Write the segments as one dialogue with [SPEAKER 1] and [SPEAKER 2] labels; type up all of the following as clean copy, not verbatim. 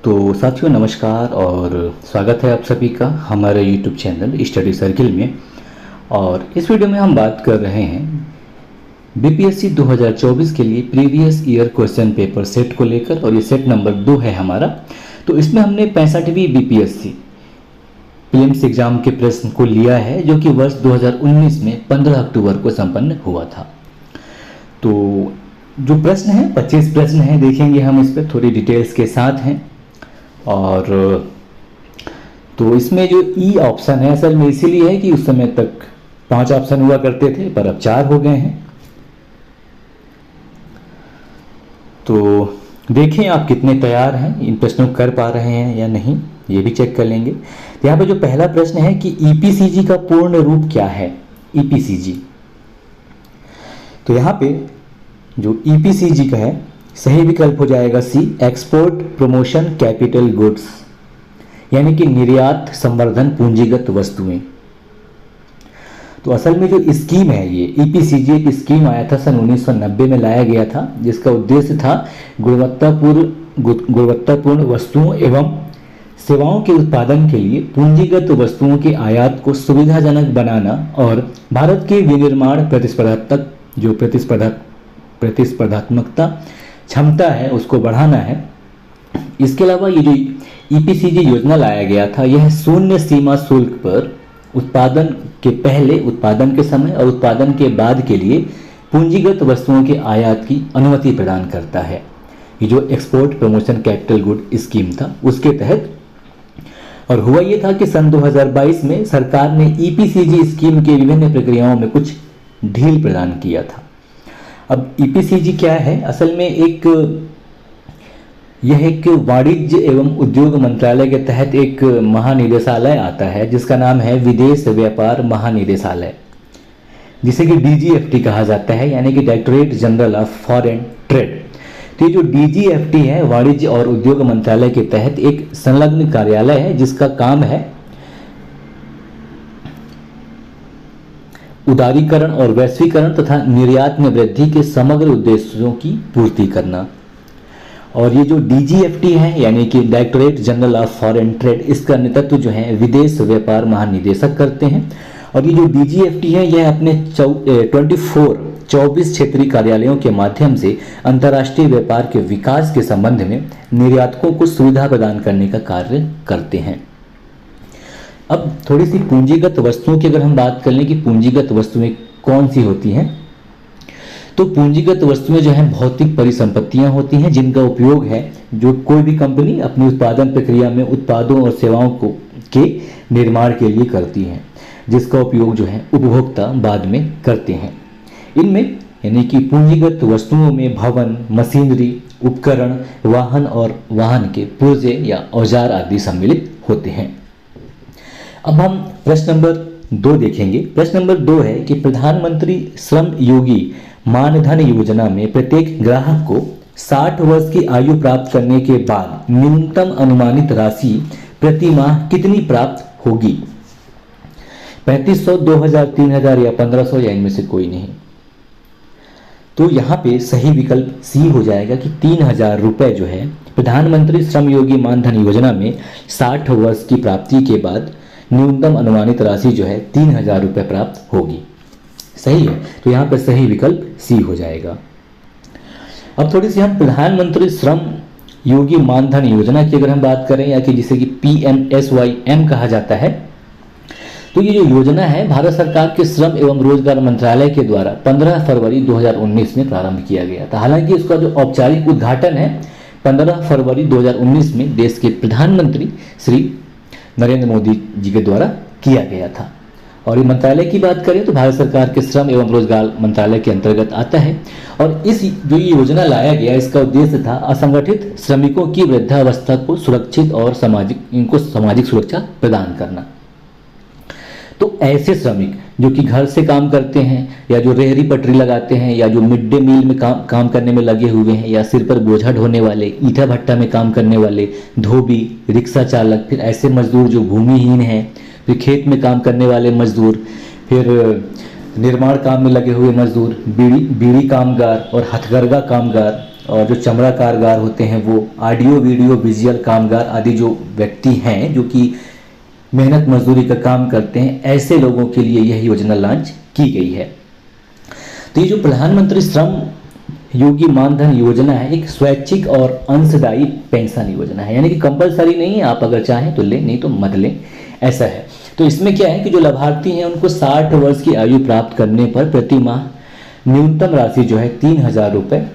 [SPEAKER 1] तो साथियों नमस्कार और स्वागत है आप सभी का हमारे YouTube चैनल स्टडी सर्किल में। और इस वीडियो में हम बात कर रहे हैं बीपीएससी 2024 के लिए previous year question paper set को लेकर, और ये सेट नंबर 2 है हमारा। तो इसमें हमने 65वीं बीपीएससी प्रीलिम्स एग्जाम के प्रश्न को लिया है, जो कि वर्ष 2019 में 15 अक्टूबर को संपन्न हुआ था। तो जो प्रश्न है 25 प्रश्न हैं, देखेंगे हम इस पर थोड़ी डिटेल्स के साथ हैं। और तो इसमें जो ई ऑप्शन है असल में इसीलिए है कि उस समय तक 5 ऑप्शन हुआ करते थे, पर अब 4 हो गए हैं। तो देखें आप कितने तैयार हैं, इन प्रश्नों को कर पा रहे हैं या नहीं, ये भी चेक कर लेंगे। तो यहाँ पे जो पहला प्रश्न है कि ईपीसीजी का पूर्ण रूप क्या है। ईपीसीजी, तो यहाँ पे जो ईपीसीजी का है सही विकल्प हो जाएगा सी, एक्सपोर्ट प्रमोशन कैपिटल गुड्स, यानी कि निर्यात संवर्धन पूंजीगत वस्तुएं। तो असल में जो स्कीम है ये ईपीसीजी एक स्कीम आया था सन 1990 में लाया गया था, जिसका उद्देश्य था गुणवत्तापूर्ण वस्तुओं एवं सेवाओं के उत्पादन के लिए पूंजीगत वस्तुओं के आयात को सुविधाजनक बनाना और भारत के विनिर्माण प्रतिस्पर्धात्मकता क्षमता है उसको बढ़ाना है। इसके अलावा ये जो ईपीसीजी योजना लाया गया था यह शून्य सीमा शुल्क पर उत्पादन के पहले, उत्पादन के समय और उत्पादन के बाद के लिए पूंजीगत वस्तुओं के आयात की अनुमति प्रदान करता है। ये जो export promotion capital good scheme था उसके तहत। और हुआ ये था कि सन 2022 में सरकार ने ईपीसीजी स्कीम के विभिन्न प्रक्रियाओं में कुछ ढील प्रदान किया था। अब ईपीसीजी क्या है, असल में यह एक वाणिज्य एवं उद्योग मंत्रालय के तहत एक महानिदेशालय आता है जिसका नाम है विदेश व्यापार महानिदेशालय, जिसे कि डीजीएफटी कहा जाता है, यानी कि directorate general of foreign trade. तो ये जो डीजीएफटी है वाणिज्य और उद्योग मंत्रालय के तहत एक संलग्न कार्यालय है जिसका काम है उदारीकरण और वैश्वीकरण तथा निर्यात में वृद्धि के समग्र उद्देश्यों की पूर्ति करना। और ये जो डीजीएफटी है यानी कि directorate general of foreign trade, इसका नेतृत्व जो है विदेश व्यापार महानिदेशक करते हैं। और ये जो डीजीएफटी है यह अपने 24 क्षेत्रीय कार्यालयों के माध्यम से अंतर्राष्ट्रीय व्यापार के विकास के संबंध में निर्यातकों को सुविधा प्रदान करने का कार्य करते हैं। अब थोड़ी सी पूंजीगत वस्तुओं की अगर हम बात कर लें कि पूंजीगत वस्तुएं कौन सी होती हैं, तो पूंजीगत वस्तुएं जो हैं भौतिक परिसंपत्तियां होती हैं जिनका उपयोग है जो कोई भी कंपनी अपनी उत्पादन प्रक्रिया में उत्पादों और सेवाओं के निर्माण के लिए करती हैं, जिसका उपयोग जो है उपभोक्ता बाद में करते हैं। इनमें यानी कि पूंजीगत वस्तुओं में भवन, मशीनरी, उपकरण, वाहन और वाहन के पुर्जे या औजार आदि सम्मिलित होते हैं। अब हम प्रश्न नंबर 2 देखेंगे। प्रश्न नंबर 2 है कि प्रधानमंत्री श्रम योगी मानधन योजना में प्रत्येक ग्राहक को 60 वर्ष की आयु प्राप्त करने के बाद न्यूनतम अनुमानित राशि प्रति माह कितनी प्राप्त होगी। 3500, 2000, 3000 या 1500 या इनमें से कोई नहीं। तो यहाँ पे सही विकल्प सी हो जाएगा कि 3000 रुपये जो है प्रधानमंत्री श्रम योगी मानधन योजना में 60 वर्ष की प्राप्ति के बाद न्यूनतम अनुमानित राशि जो है 3000 रुपये प्राप्त होगी। सही है, तो यहाँ पर सही विकल्प सी हो जाएगा। अब थोड़ी सी हम प्रधानमंत्री श्रम योगी मानधन योजना की अगर हम बात करें, या कि जिसे कि PMSYM कहा जाता है, तो ये जो योजना है भारत सरकार के श्रम एवं रोजगार मंत्रालय के द्वारा 15 फरवरी 2019 में प्रारंभ किया गया था। हालांकि इसका जो औपचारिक उद्घाटन है 15 फरवरी 2019 में देश के प्रधानमंत्री श्री नरेंद्र मोदी जी के द्वारा किया गया था। और ये मंत्रालय की बात करें तो भारत सरकार के श्रम एवं रोजगार मंत्रालय के अंतर्गत आता है। और इस जो ये योजना लाया गया इसका उद्देश्य था असंगठित श्रमिकों की वृद्धावस्था को सुरक्षित और सामाजिक सुरक्षा प्रदान करना। तो ऐसे श्रमिक जो कि घर से काम करते हैं, या जो रेहड़ी पटरी लगाते हैं, या जो मिड डे मील में काम करने में लगे हुए हैं, या सिर पर बोझा ढोने वाले, ईंटा भट्टा में काम करने वाले, धोबी, रिक्शा चालक, फिर ऐसे मजदूर जो भूमिहीन हैं, फिर खेत में काम करने वाले मजदूर, फिर निर्माण काम में लगे हुए मजदूर, बीड़ी कामगार और हथकरघा कामगार, और जो चमड़ा कामगार होते हैं वो ऑडियो वीडियो विजुअल कामगार आदि जो व्यक्ति हैं जो कि मेहनत मजदूरी का काम करते हैं, ऐसे लोगों के लिए यह योजना लॉन्च की गई है। तो ये जो प्रधानमंत्री श्रम योगी मानधन योजना है एक स्वैच्छिक और अंशदायी पेंशन योजना है, यानी कि कंपलसरी नहीं है, आप अगर चाहें तो लें नहीं तो मत लें, ऐसा है। तो इसमें क्या है कि जो लाभार्थी हैं उनको 60 वर्ष की आयु प्राप्त करने पर प्रति माह न्यूनतम राशि जो है 3,000 रुपये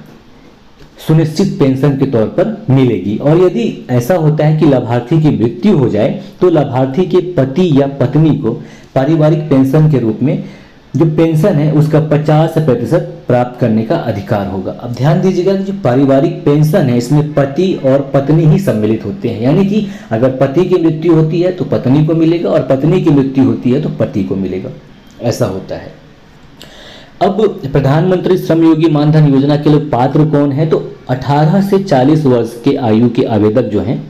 [SPEAKER 1] सुनिश्चित पेंशन के तौर पर मिलेगी। और यदि ऐसा होता है कि लाभार्थी की मृत्यु हो जाए तो लाभार्थी के पति या पत्नी को पारिवारिक पेंशन के रूप में जो पेंशन है उसका 50% प्राप्त करने का अधिकार होगा। अब ध्यान दीजिएगा कि जो पारिवारिक पेंशन है इसमें पति और पत्नी ही सम्मिलित होते हैं, यानी कि अगर पति की मृत्यु होती है तो पत्नी को मिलेगा और पत्नी की मृत्यु होती है तो पति को मिलेगा, ऐसा होता है। अब प्रधानमंत्री श्रम योगी मानधन योजना के लिए पात्र कौन है, तो 18 से 40 वर्ष के आयु के आवेदक जो हैं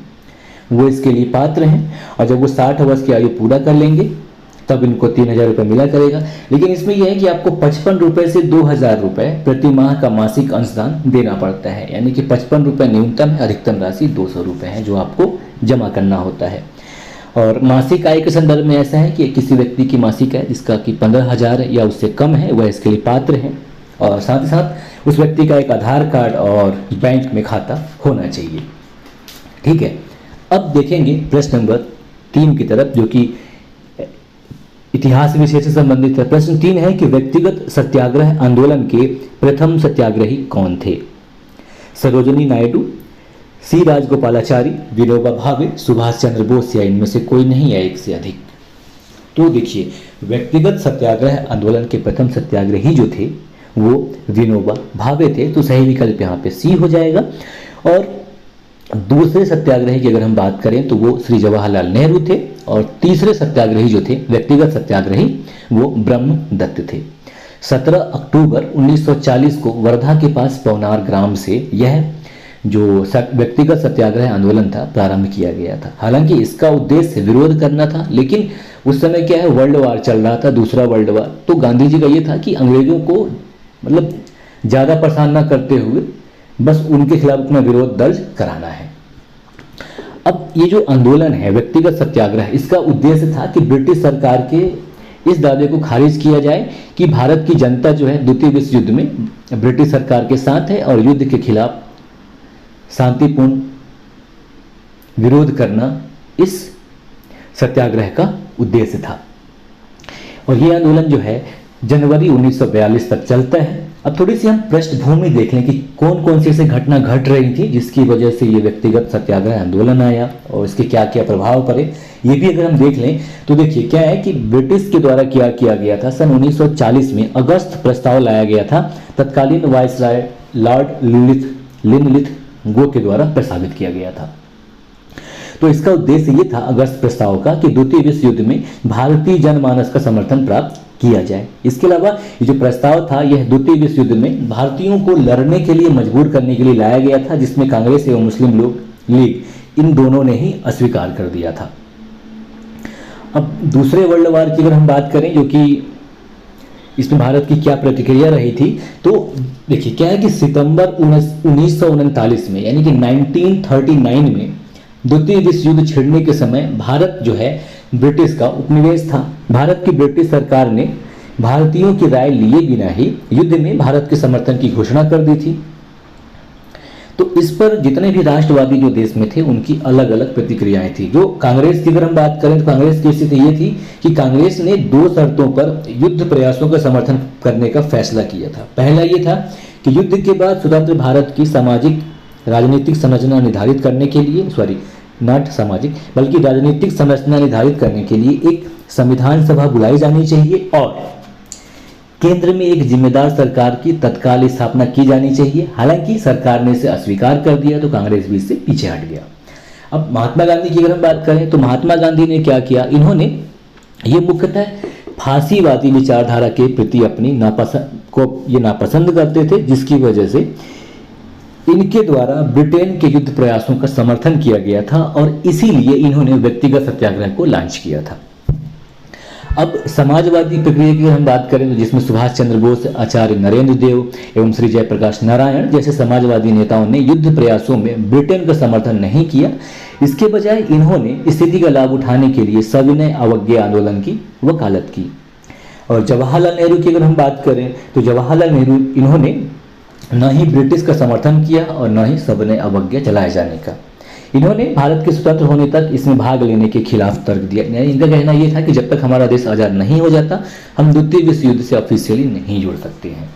[SPEAKER 1] वो इसके लिए पात्र हैं, और जब वो 60 वर्ष की आयु पूरा कर लेंगे तब इनको 3,000 रुपये मिला करेगा। लेकिन इसमें यह है कि आपको 55 रुपये से 2,000 रुपये प्रति माह का मासिक अंशदान देना पड़ता है, यानी कि 55 रुपये न्यूनतम है, अधिकतम राशि 200 रुपये है जो आपको जमा करना होता है। और मासिक आय के संदर्भ में ऐसा है कि किसी व्यक्ति की मासिक आय जिसका कि 15,000 या उससे कम है वह इसके लिए पात्र है, और साथ ही साथ उस व्यक्ति का एक आधार कार्ड और बैंक में खाता होना चाहिए। ठीक है, अब देखेंगे प्रश्न नंबर 3 की तरफ जो कि इतिहास विषय से संबंधित है। प्रश्न 3 है कि व्यक्तिगत सत्याग्रह आंदोलन के प्रथम सत्याग्रही कौन थे? सरोजिनी नायडू, सी राजगोपालाचारी, विनोबा भावे, सुभाष चंद्र बोस या इनमें से कोई नहीं या एक से अधिक। तो देखिए, व्यक्तिगत सत्याग्रह आंदोलन के प्रथम सत्याग्रही जो थे वो विनोबा भावे थे, तो सही विकल्प यहाँ पे सी हो जाएगा। और दूसरे सत्याग्रही की अगर हम बात करें तो वो श्री जवाहरलाल नेहरू थे, और तीसरे सत्याग्रही जो थे व्यक्तिगत सत्याग्रही वो ब्रह्मदत्त थे। 17 अक्टूबर 1940 को वर्धा के पास पवनार ग्राम से यह जो व्यक्तिगत सत्याग्रह आंदोलन था प्रारंभ किया गया था। हालांकि इसका उद्देश्य विरोध करना था, लेकिन उस समय क्या है वर्ल्ड वार चल रहा था, दूसरा वर्ल्ड वार, तो गांधी जी का ये था कि अंग्रेजों को मतलब ज़्यादा परेशान ना करते हुए बस उनके खिलाफ अपना विरोध दर्ज कराना है। अब ये जो आंदोलन है व्यक्तिगत सत्याग्रह, इसका उद्देश्य था कि ब्रिटिश सरकार के इस दावे को खारिज किया जाए कि भारत की जनता जो है द्वितीय विश्व युद्ध में ब्रिटिश सरकार के साथ है और युद्ध के खिलाफ शांतिपूर्ण विरोध करना इस सत्याग्रह का उद्देश्य था। और ये आंदोलन जो है जनवरी 1942 तक चलता है। अब थोड़ी सी हम पृष्ठभूमि देख लें कि कौन कौन सी ऐसी घटना घट रही थी जिसकी वजह से ये व्यक्तिगत सत्याग्रह आंदोलन आया और इसके क्या क्या प्रभाव पड़े, ये भी अगर हम देख लें तो देखिए क्या है कि ब्रिटिश के द्वारा क्या किया गया था। सन 1940 में अगस्त प्रस्ताव लाया गया था, तत्कालीन वायसराय लॉर्ड लिनलिथ गो के द्वारा प्रस्तावित किया गया था। तो इसका उद्देश्य ये था अगस्त प्रस्ताव का कि द्वितीय विश्व युद्ध में भारतीय जनमानस का समर्थन प्राप्त किया जाए। इसके अलावा ये जो प्रस्ताव था यह द्वितीय विश्व युद्ध में भारतीयों को लड़ने के लिए मजबूर करने के लिए लाया गया था, जिसमें कांग्रेस एवं मुस्लिम लीग इन दोनों ने ही अस्वीकार कर दिया था। अब दूसरे वर्ल्ड वार की अगर हम बात करें जो कि इसमें भारत की क्या प्रतिक्रिया रही थी, तो देखिए क्या है कि सितंबर 1939 में यानी कि 1939 में द्वितीय विश्व युद्ध छिड़ने के समय भारत जो है ब्रिटिश का उपनिवेश था। भारत की ब्रिटिश सरकार ने भारतीयों की राय लिए बिना ही युद्ध में भारत के समर्थन की घोषणा कर दी थी। तो इस पर जितने भी राष्ट्रवादी जो देश में थे उनकी अलग अलग प्रतिक्रियाएं थी। जो कांग्रेस की अगर हम बात करें तो कांग्रेस की स्थिति ये थी कि कांग्रेस ने 2 शर्तों पर युद्ध प्रयासों का समर्थन करने का फैसला किया था। पहला ये था कि युद्ध के बाद स्वतंत्र भारत की सामाजिक राजनीतिक संरचना निर्धारित करने के लिए नॉट सामाजिक बल्कि राजनीतिक संरचना निर्धारित करने के लिए एक संविधान सभा बुलाई जानी चाहिए और केंद्र में एक जिम्मेदार सरकार की तत्काल स्थापना की जानी चाहिए। हालांकि सरकार ने इसे अस्वीकार कर दिया तो कांग्रेस भी इससे पीछे हट गया। अब महात्मा गांधी की अगर हम बात करें तो महात्मा गांधी ने क्या किया, इन्होंने ये मुख्यतः फांसीवादी विचारधारा के प्रति अपनी नापसंद करते थे, जिसकी वजह से इनके द्वारा ब्रिटेन के युद्ध प्रयासों का समर्थन किया गया था और इसीलिए इन्होंने व्यक्तिगत सत्याग्रह को लॉन्च किया था। अब समाजवादी प्रक्रिया की हम बात करें तो जिसमें सुभाष चंद्र बोस, आचार्य नरेंद्र देव एवं श्री जयप्रकाश नारायण जैसे समाजवादी नेताओं ने युद्ध प्रयासों में ब्रिटेन का समर्थन नहीं किया। इसके बजाय इन्होंने स्थिति का लाभ उठाने के लिए सविनय अवज्ञा आंदोलन की वकालत की। और जवाहरलाल नेहरू की अगर हम बात करें तो जवाहरलाल नेहरू इन्होंने न ही ब्रिटिश का समर्थन किया और न ही सविनय अवज्ञा चलाए जाने का। इन्होंने भारत के स्वतंत्र होने तक इसमें भाग लेने के खिलाफ तर्क दिया। इनका कहना यह था कि जब तक हमारा देश आज़ाद नहीं हो जाता हम द्वितीय विश्व युद्ध से ऑफिशियली नहीं जुड़ सकते हैं।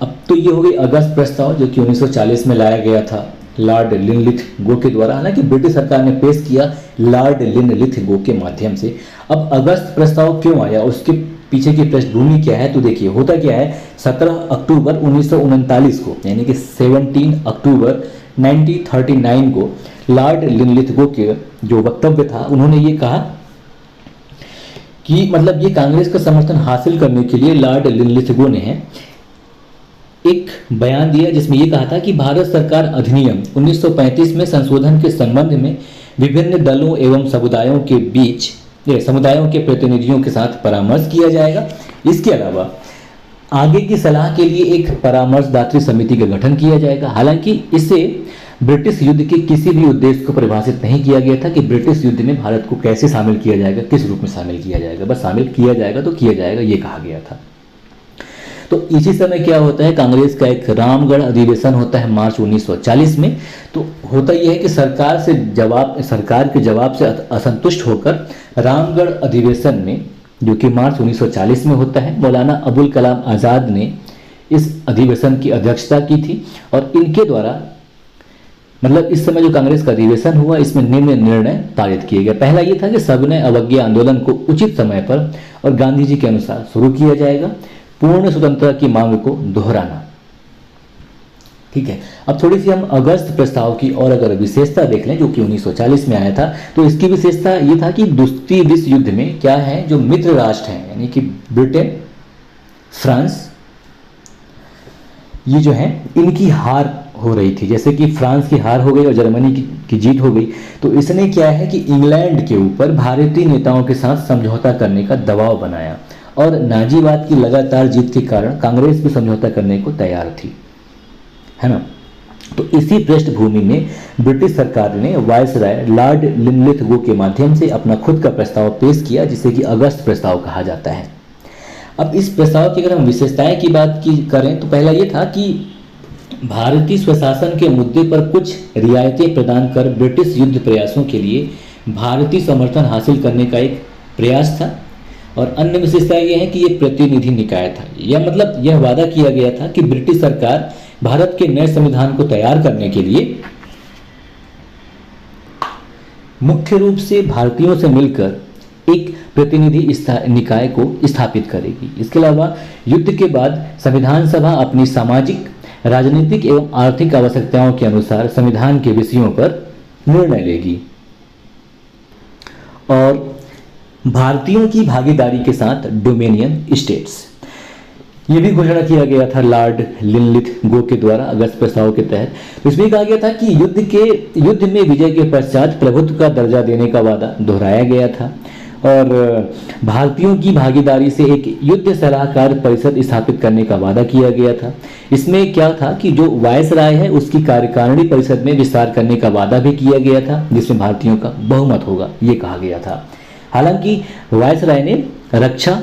[SPEAKER 1] अब तो ये हो गई अगस्त प्रस्ताव जो कि 1940 में लाया गया था लॉर्ड लिनलिथ-गो के द्वारा। हालांकि ब्रिटिश सरकार ने पेश किया लॉर्ड लिनलिथ-गो के माध्यम से। अब अगस्त प्रस्ताव क्यों आया, उसके पीछे की पृष्ठभूमि क्या है, तो देखिए होता क्या है। 17 अक्टूबर 1939 को यानी कि 17 अक्टूबर 1939 को लॉर्ड लिनलिथ-गो के जो वक्तव्य था उन्होंने ये कहा कि मतलब ये कांग्रेस का समर्थन हासिल करने के लिए लॉर्ड लिनलिथ-गो ने एक बयान दिया जिसमें यह कहा था कि भारत सरकार अधिनियम 1935 में संशोधन के संबंध में विभिन्न दलों एवं समुदायों के बीच समुदायों के प्रतिनिधियों के साथ परामर्श किया जाएगा। इसके अलावा आगे की सलाह के लिए एक परामर्शदात्री समिति का गठन किया जाएगा। हालांकि इससे ब्रिटिश युद्ध के किसी भी उद्देश्य को परिभाषित नहीं किया गया था कि ब्रिटिश युद्ध में भारत को कैसे शामिल किया जाएगा, किस रूप में शामिल किया जाएगा। बस शामिल किया जाएगा तो किया जाएगा, ये कहा गया था। तो इसी समय क्या होता है, कांग्रेस का एक रामगढ़ अधिवेशन होता है मार्च 1940 में। तो होता यह है कि सरकार के जवाब से असंतुष्ट होकर रामगढ़ अधिवेशन में जो कि मार्च 1940 में होता है, मौलाना अबुल कलाम आज़ाद ने इस अधिवेशन की अध्यक्षता की थी। और इनके द्वारा मतलब इस समय जो कांग्रेस का अधिवेशन हुआ इसमें निम्न निर्णय पारित किए गए। पहला ये था कि सविनय अवज्ञा आंदोलन को उचित समय पर और गांधी जी के अनुसार शुरू किया जाएगा। पूर्ण स्वतंत्रता की मांग को दोहराना। ठीक है, अब थोड़ी सी हम अगस्त प्रस्ताव की और अगर विशेषता देख लें जो कि 1940 में आया था, तो इसकी विशेषता ये था कि द्वितीय विश्व युद्ध में क्या है, जो मित्र राष्ट्र हैं यानी कि ब्रिटेन, फ्रांस, ये जो है इनकी हार हो रही थी। जैसे कि फ्रांस की हार हो गई और जर्मनी की जीत हो गई, तो इसने क्या है कि इंग्लैंड के ऊपर भारतीय नेताओं के साथ समझौता करने का दबाव बनाया। और नाजीवाद की लगातार जीत के कारण कांग्रेस भी समझौता करने को तैयार थी, है ना। तो इसी पृष्ठभूमि में ब्रिटिश सरकार ने वायसराय लॉर्ड लिनलिथ-गो के माध्यम से अपना खुद का प्रस्ताव पेश किया जिसे कि अगस्त प्रस्ताव कहा जाता है। अब इस प्रस्ताव की अगर हम विशेषताएं की बात करें तो पहला ये था कि भारतीय स्वशासन के मुद्दे पर कुछ रियायतें प्रदान कर ब्रिटिश युद्ध प्रयासों के लिए भारतीय समर्थन हासिल करने का एक प्रयास था। और अन्य विशेषता यह है कि यह प्रतिनिधि निकाय था। यह वादा किया गया था कि ब्रिटिश सरकार भारत के नए संविधान को तैयार करने के लिए मुख्य रूप से भारतीयों से मिलकर एक प्रतिनिधि निकाय को स्थापित करेगी। इसके अलावा युद्ध के बाद संविधान सभा अपनी सामाजिक, राजनीतिक एवं आर्थिक आवश्यकताओं के अनुसार संविधान के विषयों पर निर्णय लेगी। और भारतीयों की भागीदारी के साथ डोमिनियन स्टेट्स, ये भी घोषणा किया गया था लॉर्ड लिनलिथ-गो के द्वारा अगस्त प्रस्ताव के तहत। इसमें कहा गया था कि युद्ध में विजय के पश्चात प्रभुत्व का दर्जा देने का वादा दोहराया गया था। और भारतीयों की भागीदारी से एक युद्ध सलाहकार परिषद स्थापित करने का वादा किया गया था। इसमें क्या था कि जो वायसराय है उसकी कार्यकारिणी परिषद में विस्तार करने का वादा भी किया गया था जिसमें भारतीयों का बहुमत होगा, ये कहा गया था। हालांकि वायसराय ने रक्षा,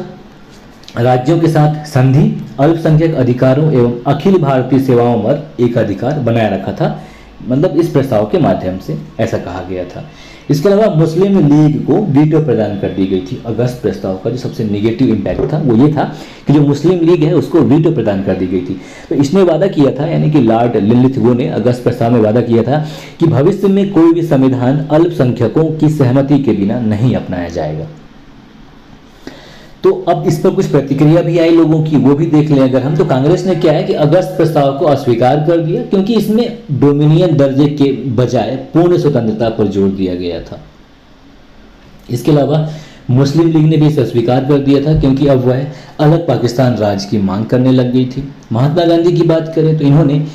[SPEAKER 1] राज्यों के साथ संधि, अल्पसंख्यक अधिकारों एवं अखिल भारतीय सेवाओं पर एकाधिकार बनाए रखा था। मतलब इस प्रस्ताव के माध्यम से ऐसा कहा गया था। इसके अलावा मुस्लिम लीग को वीटो प्रदान कर दी गई थी। अगस्त प्रस्ताव का जो सबसे नेगेटिव इम्पैक्ट था वो ये था कि जो मुस्लिम लीग है उसको वीटो प्रदान कर दी गई थी। तो इसने वादा किया था, यानी कि लॉर्ड लिनलिथ-गो ने अगस्त प्रस्ताव में वादा किया था कि भविष्य में कोई भी संविधान अल्पसंख्यकों की सहमति के बिना नहीं अपनाया जाएगा। तो अब इस पर कुछ प्रतिक्रिया भी आई लोगों की, वो भी देख लें अगर हम। तो कांग्रेस ने क्या है कि अगस्त प्रस्ताव को अस्वीकार कर दिया क्योंकि इसमें डोमिनियन दर्जे के बजाय पूर्ण स्वतंत्रता पर जोर दिया गया था। इसके अलावा मुस्लिम लीग ने भी इसे अस्वीकार कर दिया था क्योंकि अब वह अलग पाकिस्तान राज्य की मांग करने लग गई थी। महात्मा गांधी की बात करें तो इन्होंने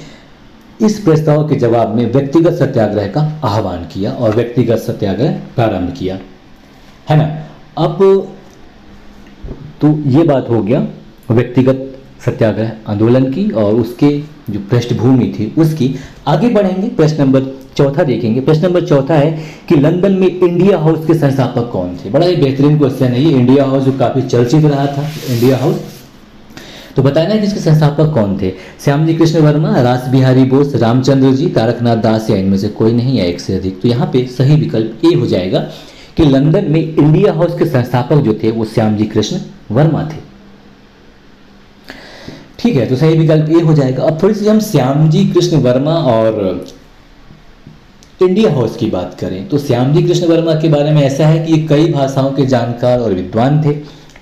[SPEAKER 1] इस प्रस्ताव के जवाब में व्यक्तिगत सत्याग्रह का आह्वान किया और व्यक्तिगत सत्याग्रह प्रारंभ किया, है ना। अब तो ये बात हो गया व्यक्तिगत सत्याग्रह आंदोलन की और उसके जो पृष्ठभूमि थी उसकी। आगे बढ़ेंगे, प्रश्न नंबर चौथा देखेंगे। प्रश्न नंबर चौथा है कि लंदन में इंडिया हाउस के संस्थापक कौन थे। बड़ा ही बेहतरीन क्वेश्चन है ये। इंडिया हाउस जो काफी चर्चित रहा था, इंडिया हाउस, तो बताना है कि इसके संस्थापक कौन थे। श्यामजी कृष्ण वर्मा, रास बिहारी बोस, रामचंद्र जी, तारकनाथ दास, या इनमें से कोई नहीं या एक से अधिक। तो यहाँ पे सही विकल्प ए हो जाएगा कि लंदन में इंडिया हाउस के संस्थापक जो थे वो श्यामजी कृष्ण वर्मा थे। ठीक है, तो सही विकल्प ए हो जाएगा। अब थोड़ी सी हम श्यामजी कृष्ण वर्मा और इंडिया हाउस की बात करें तो श्यामजी कृष्ण वर्मा के बारे में ऐसा है कि ये कई भाषाओं के जानकार और विद्वान थे।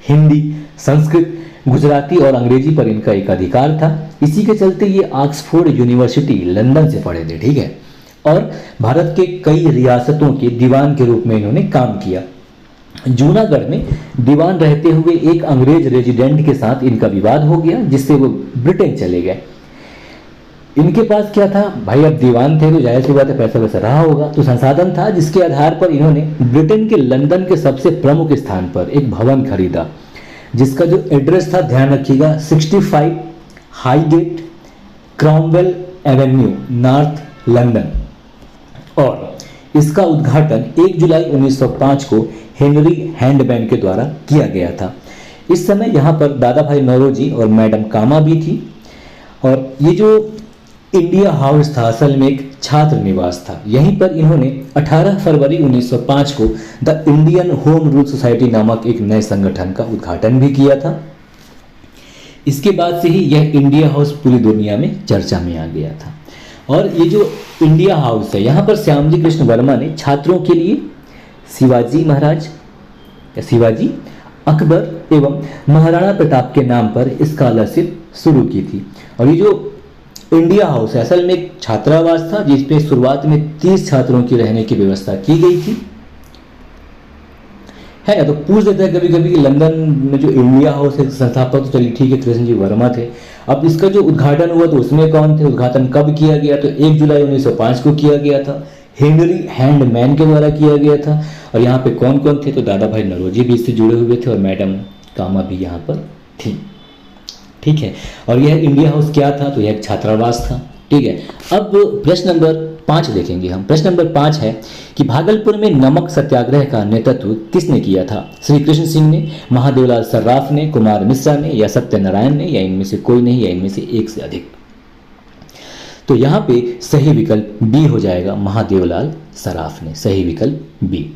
[SPEAKER 1] हिंदी, संस्कृत, गुजराती और अंग्रेजी पर इनका एक अधिकार था। इसी के चलते ये ऑक्सफोर्ड यूनिवर्सिटी लंदन से पढ़े थे। ठीक है, और भारत के कई रियासतों के दीवान के रूप में इन्होंने काम किया। जूनागढ़ में दीवान रहते हुए एक अंग्रेज रेजिडेंट के साथ इनका विवाद हो गया, जिससे वो ब्रिटेन चले गए। इनके पास क्या था भाई, अब दीवान थे तो जाहिर सी बात है पैसा वैसा रहा होगा, तो संसाधन था, जिसके आधार पर इन्होंने ब्रिटेन के लंदन के सबसे प्रमुख स्थान पर एक भवन खरीदा, जिसका जो एड्रेस था ध्यान रखिएगा 65 Highgate Cromwell Avenue, north London. और इसका उद्घाटन 1 जुलाई 1905 को हेनरी हैंडमैन के द्वारा किया गया था। इस समय यहाँ पर दादा भाई नौरोजी और मैडम कामा भी थी। और ये जो इंडिया हाउस था असल में एक छात्र निवास था। यहीं पर इन्होंने 18 फरवरी 1905 को the Indian home rule society नामक एक नए संगठन का उद्घाटन भी किया था। इसके बाद से ही यह इंडिया हाउस पूरी दुनिया में चर्चा में आ गया था। और ये जो इंडिया हाउस है, यहाँ पर श्यामजी कृष्ण वर्मा ने छात्रों के लिए शिवाजी महाराज या शिवाजी, अकबर एवं महाराणा प्रताप के नाम पर स्कॉलरशिप शुरू की थी। और ये जो इंडिया हाउस है असल में एक छात्रावास था, जिसपे शुरुआत में 30 छात्रों की रहने की व्यवस्था की गई थी, है ना। तो पूछ देते हैं कभी कभी कि लंदन में जो इंडिया हाउस है संस्थापक, तो चलिए ठीक है कृष्ण जी वर्मा थे। अब इसका जो उद्घाटन हुआ तो उसमें कौन थे, उद्घाटन कब किया गया, तो 1 जुलाई 1905 को किया गया था, हेनरी हैंडमैन के द्वारा किया गया था। और यहाँ पे कौन कौन थे, तो दादा भाई नौरोजी भी इससे जुड़े हुए थे और मैडम कामा भी यहाँ पर थी। ठीक है, और यह इंडिया हाउस क्या था, तो यह एक छात्रावास था। ठीक है, अब प्रश्न नंबर 5 देखेंगे हम। प्रश्न नंबर 5 है कि भागलपुर में नमक सत्याग्रह का नेतृत्व किसने किया था। श्री कृष्ण सिंह ने, महादेवलाल सर्राफ ने, कुमार मिश्रा ने, या सत्यनारायण ने, या इनमें से कोई नहीं, या इनमें से एक से अधिक। तो यहाँ पे सही विकल्प बी हो जाएगा, महादेवलाल सर्राफ ने। सही विकल्प बी।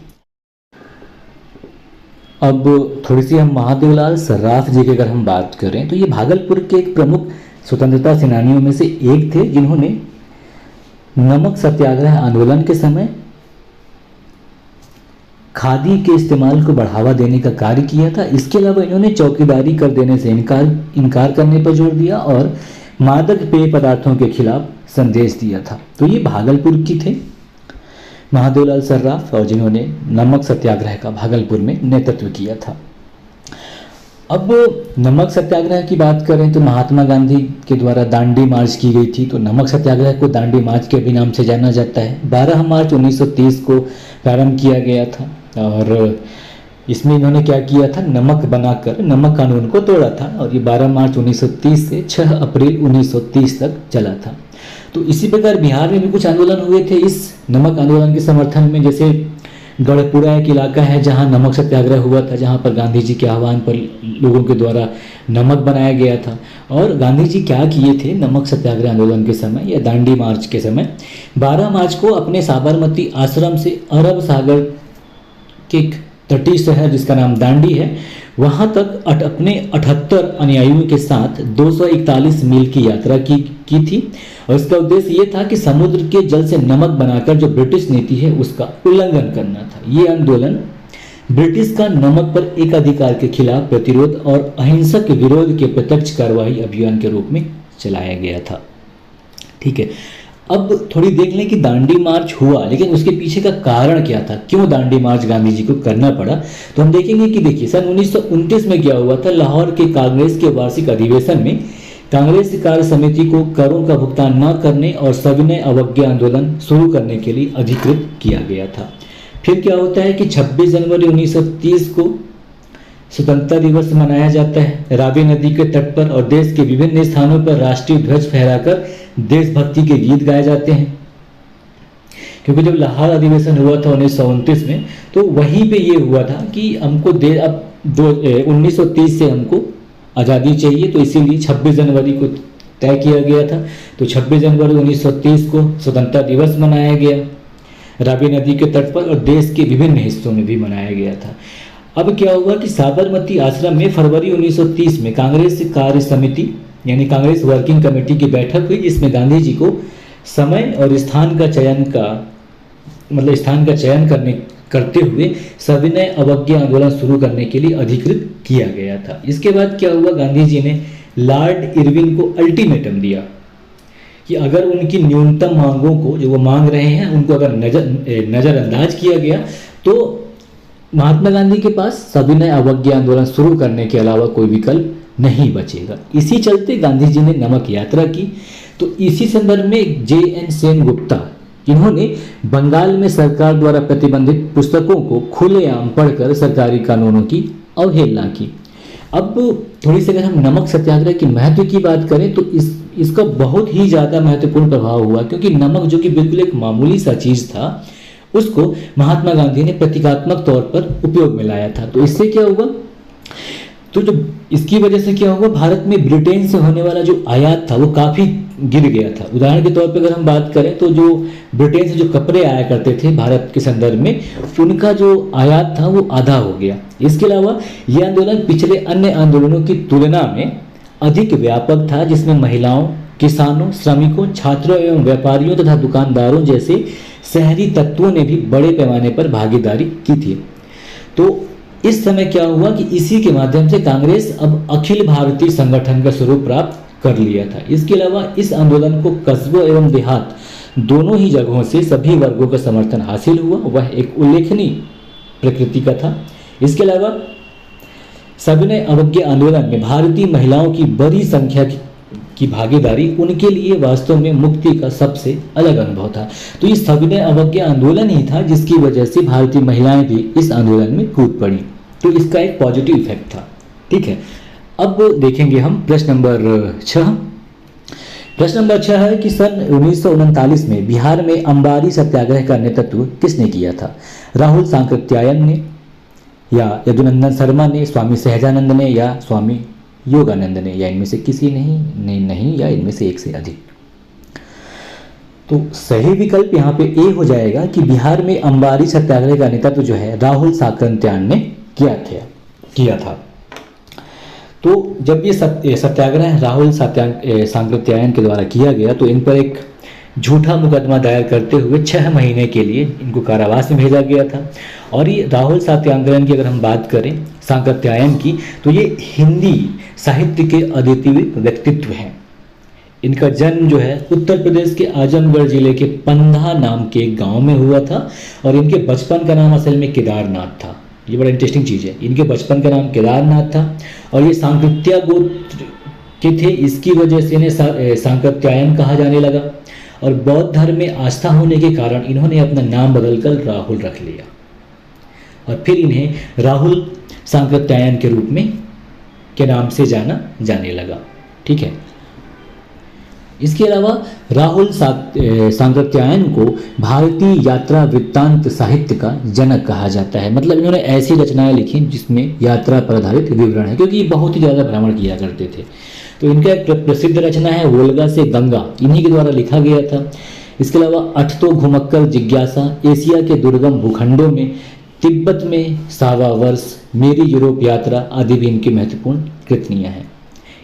[SPEAKER 1] अब थोड़ी सी हम महादेवलाल सर्राफ जी की अगर हम बात करें तो ये भागलपुर के एक प्रमुख स्वतंत्रता सेनानियों में से एक थे, जिन्होंने नमक सत्याग्रह आंदोलन के समय खादी के इस्तेमाल को बढ़ावा देने का कार्य किया था। इसके अलावा इन्होंने चौकीदारी कर देने से इनकार करने पर जोर दिया और मादक पेय पदार्थों के खिलाफ संदेश दिया था। तो ये भागलपुर की थे महादेवलाल सर्राफ, और जिन्होंने नमक सत्याग्रह का भागलपुर में नेतृत्व किया था। अब नमक सत्याग्रह की बात करें तो महात्मा गांधी के द्वारा दांडी मार्च की गई थी। तो नमक सत्याग्रह को दांडी मार्च के भी नाम से जाना जाता है। 12 मार्च 1930 को प्रारंभ किया गया था और इसमें इन्होंने क्या किया था, नमक बनाकर नमक कानून को तोड़ा था। और ये 12 मार्च 1930 से 6 अप्रैल 1930 तक चला था। तो इसी प्रकार बिहार में भी कुछ आंदोलन हुए थे इस नमक आंदोलन के समर्थन में। जैसे गढ़पुरा एक इलाका है जहां नमक सत्याग्रह हुआ था, जहां पर गांधी जी के आह्वान पर लोगों के द्वारा नमक बनाया गया था। और गांधी जी क्या किए थे नमक सत्याग्रह आंदोलन के समय या दांडी मार्च के समय, 12 मार्च को अपने साबरमती आश्रम से अरब सागर के तटीय शहर जिसका नाम दांडी है, वहां तक अपने 78 अनुयायियों के साथ 241 मील की यात्रा की थी। और इसका उद्देश्य ये था कि समुद्र के जल से नमक बनाकर जो ब्रिटिश नीति है उसका उल्लंघन करना था। ये आंदोलन ब्रिटिश का नमक पर एकाधिकार के खिलाफ प्रतिरोध और अहिंसक विरोध के प्रत्यक्ष कार्रवाई अभियान के रूप में चलाया गया था। ठीक है, अब थोड़ी देख लें कि दांडी मार्च हुआ, लेकिन उसके पीछे का कारण क्या था, क्यों दांडी मार्च गांधी जी को करना पड़ा। तो हम देखेंगे कि देखिए सन 1929 में क्या हुआ था, लाहौर के कांग्रेस के वार्षिक अधिवेशन में कांग्रेस कार्य समिति को करों का भुगतान न करने और सविनय अवज्ञा आंदोलन शुरू करने के लिए अधिकृत किया गया था। फिर क्या होता है कि 26 जनवरी 1930 को स्वतंत्रता दिवस मनाया जाता है रावी नदी के तट पर, और देश के विभिन्न स्थानों पर राष्ट्रीय ध्वज फहराकर देशभक्ति के गीत गाए जाते हैं। क्योंकि जब लाहौर अधिवेशन हुआ था 1929 में, तो वहीं पे ये हुआ था कि हमको अब 1930 से हमको आज़ादी चाहिए, तो इसीलिए 26 जनवरी को तय किया गया था। तो 26 जनवरी 1930 को स्वतंत्रता दिवस मनाया गया रावी नदी के तट पर, और देश के विभिन्न हिस्सों में भी मनाया गया था। अब क्या हुआ कि साबरमती आश्रम में फरवरी 1930 में कांग्रेस कार्य समिति यानी कांग्रेस वर्किंग कमेटी की बैठक हुई, जिसमें गांधी जी को समय और स्थान का चयन करते हुए सविनय अवज्ञा आंदोलन शुरू करने के लिए अधिकृत किया गया था। इसके बाद क्या हुआ, गांधी जी ने लॉर्ड इरविन को अल्टीमेटम दिया कि अगर उनकी न्यूनतम मांगों को, जो वो मांग रहे हैं, उनको अगर नज़रअंदाज किया गया तो महात्मा गांधी के पास सविनय अवज्ञा आंदोलन शुरू करने के अलावा कोई विकल्प नहीं बचेगा। इसी चलते गांधी जी ने नमक यात्रा की। तो इसी संदर्भ में JN सेनगुप्ता, इन्होंने बंगाल में सरकार द्वारा प्रतिबंधित पुस्तकों को खुलेआम पढ़कर सरकारी कानूनों की अवहेलना की। अब थोड़ी सी अगर हम नमक सत्याग्रह की महत्व की बात करें तो इसका बहुत ही ज़्यादा महत्वपूर्ण प्रभाव हुआ, क्योंकि नमक जो कि बिल्कुल एक मामूली सा चीज़ था, उसको महात्मा गांधी ने प्रतीकात्मक तौर पर उपयोग में लाया था। तो इससे क्या हुआ, तो जो इसकी वजह से क्या हुआ, भारत में ब्रिटेन से होने वाला जो आयात था वो काफ़ी गिर गया था। उदाहरण के तौर पर अगर हम बात करें तो जो ब्रिटेन से जो कपड़े आया करते थे भारत के संदर्भ में, उनका जो आयात था वो आधा हो गया। इसके अलावा ये आंदोलन पिछले अन्य आंदोलनों की तुलना में अधिक व्यापक था, जिसमें महिलाओं, किसानों, श्रमिकों, छात्रों एवं व्यापारियों तथा दुकानदारों जैसे शहरी तत्वों ने भी बड़े पैमाने पर भागीदारी की थी। तो इस समय क्या हुआ कि इसी के माध्यम से कांग्रेस अब अखिल भारतीय संगठन का स्वरूप प्राप्त कर लिया था। इसके अलावा इस आंदोलन को कस्बों एवं देहात दोनों ही जगहों से सभी वर्गों का समर्थन हासिल हुआ। वह एक उल्लेखनीय प्रकृति का था। इसके अलावा सविनय अवज्ञा आंदोलन में भारतीय महिलाओं की बड़ी संख्या की भागीदारी उनके लिए वास्तव में मुक्ति का सबसे अलग अनुभव था। तो ये सविनय अवज्ञा आंदोलन ही था जिसकी वजह से भारतीय महिलाएं भी इस आंदोलन में कूद पड़ी। तो इसका एक पॉजिटिव इफेक्ट था। ठीक है, अब देखेंगे हम प्रश्न नंबर 6। प्रश्न नंबर 6 है कि सन 1939 में बिहार में अंबारी सत्याग्रह का नेतृत्व किसने किया था? राहुल सांकृत्यायन ने, या यदुनंदन शर्मा ने, स्वामी सहजानंद ने, या स्वामी योगानंद ने, या इनमें से किसी नहीं, या इनमें से एक से अधिक। तो सही विकल्प यहाँ पे ए हो जाएगा कि बिहार में अंबारी सत्याग्रह का नेतृत्व जो है राहुल सांकृत्यायन ने किया था। तो जब ये सत्याग्रह राहुल सांकृत्यायन के द्वारा किया गया तो इन पर एक झूठा मुकदमा दायर करते हुए 6 महीने के लिए इनको कारावास में भेजा गया था। और ये राहुल सांकृत्यायन की अगर हम बात करें सांकृत्यायन की, तो ये हिंदी साहित्य के अद्वितीय व्यक्तित्व हैं। इनका जन्म जो है उत्तर प्रदेश के आजमगढ़ जिले के पंधा नाम के एक गांव में हुआ था, और इनके बचपन का नाम असल में केदारनाथ था। ये बड़ा इंटरेस्टिंग चीज़ है। इनके बचपन का नाम केदारनाथ था और ये सांकृत्या गोत्र के थे, इसकी वजह से इन्हें सांकृत्यायन कहा जाने लगा। और बौद्ध धर्म में आस्था होने के कारण इन्होंने अपना नाम बदलकर राहुल रख लिया और फिर इन्हें राहुल सांकृत्यायन के रूप में के नाम से जाने लगा। ठीक है, इसके अलावा राहुल सांकृत्यायन को भारतीय यात्रा वृत्तांत साहित्य का जनक कहा जाता है। मतलब इन्होंने ऐसी रचनाएं लिखी जिसमें यात्रा पर आधारित विवरण है, क्योंकि ये बहुत ही ज़्यादा भ्रमण किया करते थे। तो इनका एक प्रसिद्ध रचना है वोल्गा से गंगा, इन्हीं के द्वारा लिखा गया था। इसके अलावा अठतो घुमक्कर जिज्ञासा, एशिया के दुर्गम भूखंडों में, तिब्बत में 100वां वर्ष, मेरी यूरोप यात्रा आदि भी इनकी महत्वपूर्ण कृतियाँ हैं।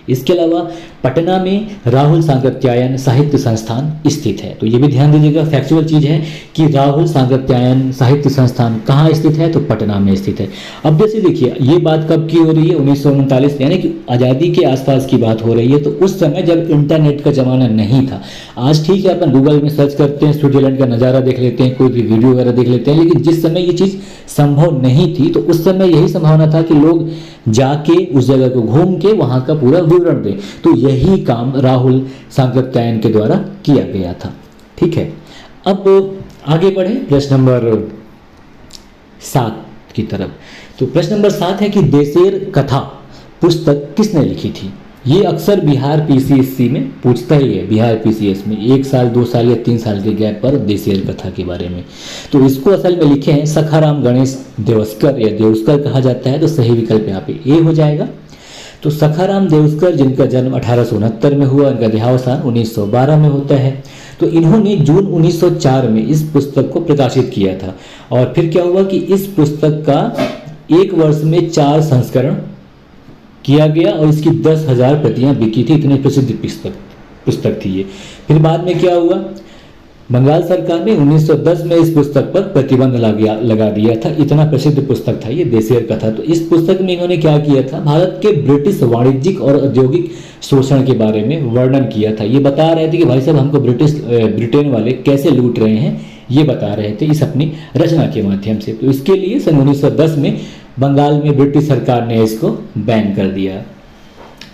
[SPEAKER 1] इसके अलावा पटना में राहुल सांकृत्यायन साहित्य संस्थान स्थित है। तो ये भी ध्यान दीजिएगा, फैक्चुअल चीज़ है कि राहुल सांकृत्यायन साहित्य संस्थान कहाँ स्थित है, तो पटना में स्थित है। अब जैसे देखिए ये बात कब की हो रही है, 1939 यानी कि आज़ादी के आसपास की बात हो रही है। तो उस समय जब इंटरनेट का ज़माना नहीं था। आज ठीक है अपन गूगल में सर्च करते हैं, स्विट्जरलैंड का नज़ारा देख लेते हैं, कोई भी वीडियो वगैरह देख लेते हैं, लेकिन जिस समय ये चीज़ संभव नहीं थी तो उस समय यही संभावना था कि लोग जाके उस जगह को घूम के वहाँ का पूरा विवरण दें। तो यही काम राहुल सांकृत्यायन के द्वारा किया गया था। ठीक है, अब आगे बढ़े प्रश्न नंबर 7 की तरफ। तो प्रश्न नंबर 7 है कि देशेर कथा पुस्तक किसने लिखी थी। ये अक्सर बिहार पीसीएससी में पूछता ही है, बिहार पीसीएस में 1 साल 2 साल या 3 साल के गैप पर देशेर कथा के बारे में। तो इसको असल में लिखे हैं सखाराम गणेश देवस्कर या देवस्कर कहा जाता है। तो सही विकल्प यहाँ पे ए हो जाएगा। तो सखाराम देवस्कर जिनका जन्म 1869 में हुआ, इनका देहावसान 1912 में होता है। तो इन्होंने जून 1904 में इस पुस्तक को प्रकाशित किया था। और फिर क्या हुआ कि इस पुस्तक का 1 वर्ष में 4 संस्करण किया गया और इसकी 10,000 प्रतियां बिकी थी। इतनी प्रसिद्ध पुस्तक थी ये। फिर बाद में क्या हुआ, बंगाल सरकार ने 1910 में इस पुस्तक पर प्रतिबंध लगा दिया था। इतना प्रसिद्ध पुस्तक था ये देशेर कथा। तो इस पुस्तक में इन्होंने क्या किया था, भारत के ब्रिटिश वाणिज्यिक और औद्योगिक शोषण के बारे में वर्णन किया था। ये बता रहे थे कि भाई साहब हमको ब्रिटेन वाले कैसे लूट रहे हैं, ये बता रहे थे इस अपनी रचना के माध्यम से। तो इसके लिए सन 1910 में बंगाल में ब्रिटिश सरकार ने इसको बैन कर दिया।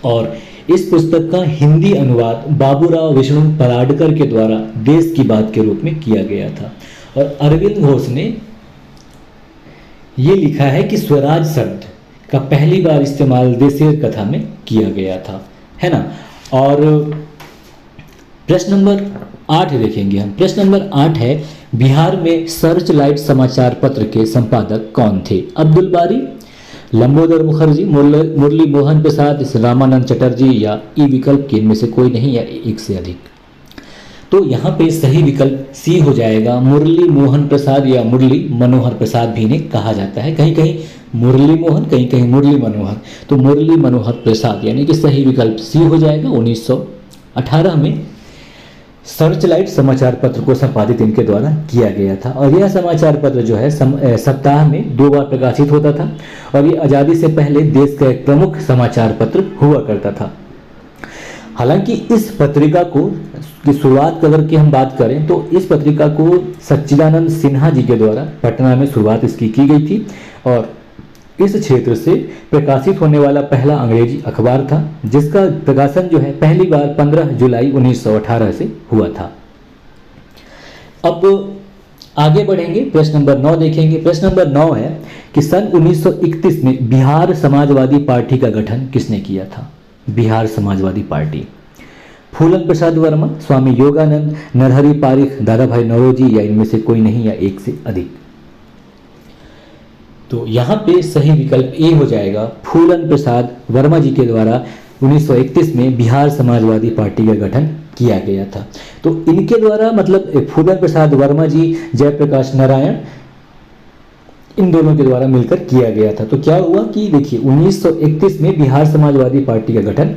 [SPEAKER 1] और इस पुस्तक का हिंदी अनुवाद बाबूराव विष्णु पराडकर के द्वारा देश की बात के रूप में किया गया था। और अरविंद घोष ने ये लिखा है कि स्वराज शब्द का पहली बार इस्तेमाल देशेर कथा में किया गया था, है ना। और प्रश्न नंबर 8 देखेंगे हम। प्रश्न नंबर 8 है बिहार में सर्च लाइट समाचार पत्र के संपादक कौन थे। अब्दुल बारी, लंबोदर मुखर्जी, मुरली मोहन प्रसाद, रामानंद चटर्जी या ई विकल्प के इनमें से कोई नहीं या एक से अधिक। तो यहाँ पे सही विकल्प सी हो जाएगा। मुरली मोहन प्रसाद या मुरली मनोहर प्रसाद भी इन्हें कहा जाता है। कहीं कहीं मुरली मोहन, कहीं कहीं मुरली मनोहर। तो मुरली मनोहर प्रसाद यानी कि सही विकल्प सी हो जाएगा। 1918 में सर्च लाइट समाचार पत्र को संपादित इनके द्वारा किया गया था। और यह समाचार पत्र जो है सप्ताह में 2 बार प्रकाशित होता था। और ये आज़ादी से पहले देश का एक प्रमुख समाचार पत्र हुआ करता था। हालांकि इस पत्रिका को की शुरुआत अगर की हम बात करें तो इस पत्रिका को सच्चिदानंद सिन्हा जी के द्वारा पटना में शुरुआत इसकी की गई थी। और इस क्षेत्र से प्रकाशित होने वाला पहला अंग्रेजी अखबार था, जिसका प्रकाशन जो है पहली बार 15 जुलाई 1918 से हुआ था। अब आगे बढ़ेंगे, प्रश्न नंबर 9 देखेंगे। प्रश्न नंबर 9 है कि सन 1931 में बिहार समाजवादी पार्टी का गठन किसने किया था। बिहार समाजवादी पार्टी, फूलन प्रसाद वर्मा, स्वामी योगानंद, नरहरि पारिख, दादा भाई नौरोजी या इनमें से कोई नहीं या एक से अधिक। तो यहाँ पे सही विकल्प ए हो जाएगा। फूलन प्रसाद वर्मा जी के द्वारा 1931 में बिहार समाजवादी पार्टी का गठन किया गया था। तो इनके द्वारा मतलब फूलन प्रसाद वर्मा जी, जयप्रकाश नारायण, इन दोनों के द्वारा मिलकर किया गया था। तो क्या हुआ कि देखिए 1931 में बिहार समाजवादी पार्टी का गठन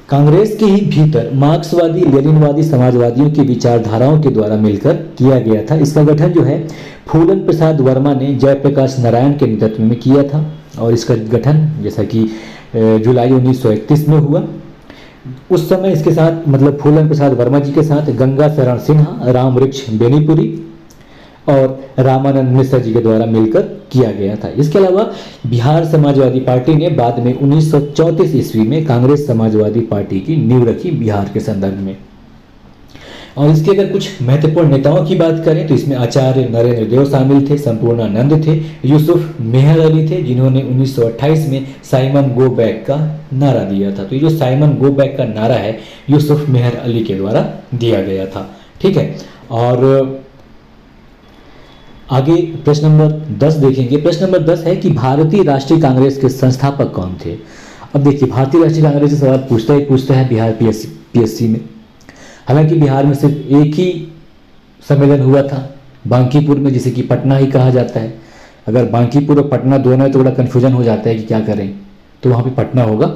[SPEAKER 1] कांग्रेस के ही भीतर मार्क्सवादी लेनिनवादी समाजवादियों की विचारधाराओं के द्वारा मिलकर किया गया था। इसका गठन जो है फूलन प्रसाद वर्मा ने जयप्रकाश नारायण के नेतृत्व में किया था। और इसका गठन जैसा कि जुलाई 1931 में हुआ। उस समय इसके साथ मतलब फूलन प्रसाद वर्मा जी के साथ गंगा शरण सिन्हा, राम वृक्ष बेनीपुरी और रामानंद मिश्र जी के द्वारा मिलकर किया गया था। इसके अलावा बिहार समाजवादी पार्टी ने बाद में 1934 ईस्वी में कांग्रेस समाजवादी पार्टी की नींव रखी बिहार के संदर्भ में। और इसके अगर कुछ महत्वपूर्ण नेताओं की बात करें तो इसमें आचार्य नरेंद्र देव शामिल थे, संपूर्णानंद थे, यूसुफ मेहर अली थे, जिन्होंने 1928 में साइमन गो बैक का नारा दिया था। तो ये जो साइमन गो बैक का नारा है यूसुफ मेहर अली के द्वारा दिया गया था। ठीक है। और आगे प्रश्न नंबर 10 देखेंगे। प्रश्न नंबर 10 है कि भारतीय राष्ट्रीय कांग्रेस के संस्थापक कौन थे। अब देखिए भारतीय राष्ट्रीय कांग्रेस से सवाल पूछता है बिहार पीएससी में। हालांकि बिहार में सिर्फ एक ही सम्मेलन हुआ था बांकीपुर में, जिसे कि पटना ही कहा जाता है। अगर बांकीपुर और पटना दोनों है तो बड़ा कन्फ्यूजन हो जाता है कि क्या करें, तो वहाँ पे पटना होगा।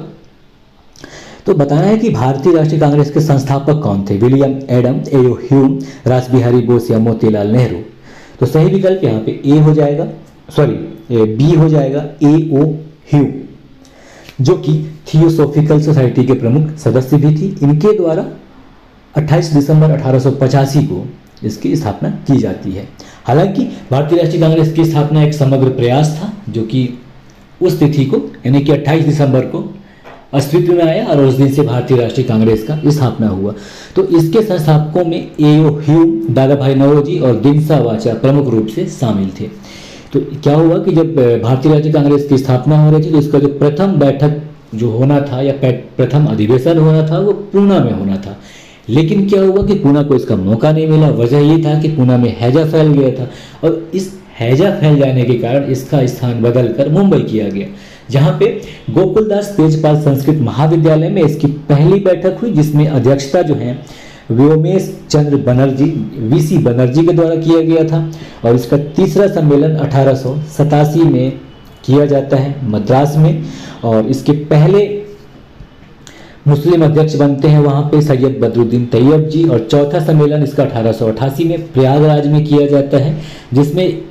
[SPEAKER 1] तो बताना है कि भारतीय राष्ट्रीय कांग्रेस के संस्थापक कौन थे। William Adam, A.O.. ह्यूम, रास बिहारी बोस या मोतीलाल नेहरू। तो सही विकल्प यहाँ पे ए हो जाएगा, बी हो जाएगा, ए.ओ. ह्यूम, जो कि थियोसॉफिकल सोसाइटी के प्रमुख सदस्य भी थी। इनके द्वारा 28 दिसंबर 1885 को इसकी स्थापना की जाती है। हालांकि भारतीय राष्ट्रीय कांग्रेस की स्थापना एक समग्र प्रयास था, जो कि उस तिथि को यानी कि 28 दिसंबर को अस्तित्व में आया और उस दिन से भारतीय राष्ट्रीय कांग्रेस का स्थापना हुआ। तो इसके संस्थापकों में ए.ओ. ह्यूम, दादा भाई नौरोजी और दिनसा वाचा प्रमुख रूप से शामिल थे। तो क्या हुआ कि जब भारतीय राष्ट्रीय कांग्रेस की स्थापना हो रही थी तो इसका जो प्रथम बैठक जो होना था या प्रथम अधिवेशन होना था वो पूना में होना था। लेकिन क्या हुआ कि पूना को इसका मौका नहीं मिला। वजह ये था कि पूना में हैजा फैल गया था और इस हैजा फैल जाने के कारण इसका स्थान बदलकर मुंबई किया गया, जहां पे गोकुलदास तेजपाल संस्कृत महाविद्यालय में इसकी पहली बैठक हुई, जिसमें अध्यक्षता जो है व्योमेश चंद्र बनर्जी वीसी बनर्जी के द्वारा किया गया था। और इसका तीसरा सम्मेलन 1887 में किया जाता है मद्रास में, और इसके पहले मुस्लिम अध्यक्ष बनते हैं वहां पे सैयद बदरुद्दीन तैयब जी। और चौथा सम्मेलन इसका 1888 में प्रयागराज में किया जाता है, जिसमें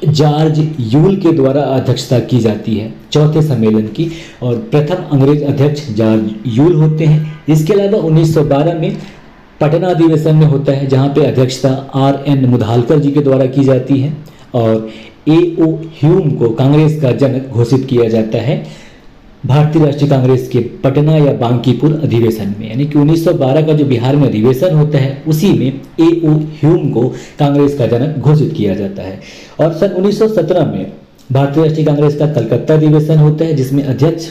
[SPEAKER 1] जॉर्ज यूल के द्वारा अध्यक्षता की जाती है चौथे सम्मेलन की, और प्रथम अंग्रेज अध्यक्ष जॉर्ज यूल होते हैं। इसके अलावा 1912 में पटना अधिवेशन में होता है, जहां पे अध्यक्षता आर.एन. मुधालकर जी के द्वारा की जाती है, और ए.ओ. ह्यूम को कांग्रेस का जनक घोषित किया जाता है भारतीय राष्ट्रीय कांग्रेस के पटना या बांकीपुर अधिवेशन में। यानी कि 1912 का जो बिहार में अधिवेशन होता है उसी में ए.ओ. ह्यूम को कांग्रेस का जनक घोषित किया जाता है। और सन 1917 में भारतीय राष्ट्रीय कांग्रेस का कलकत्ता अधिवेशन होता है, जिसमें अध्यक्ष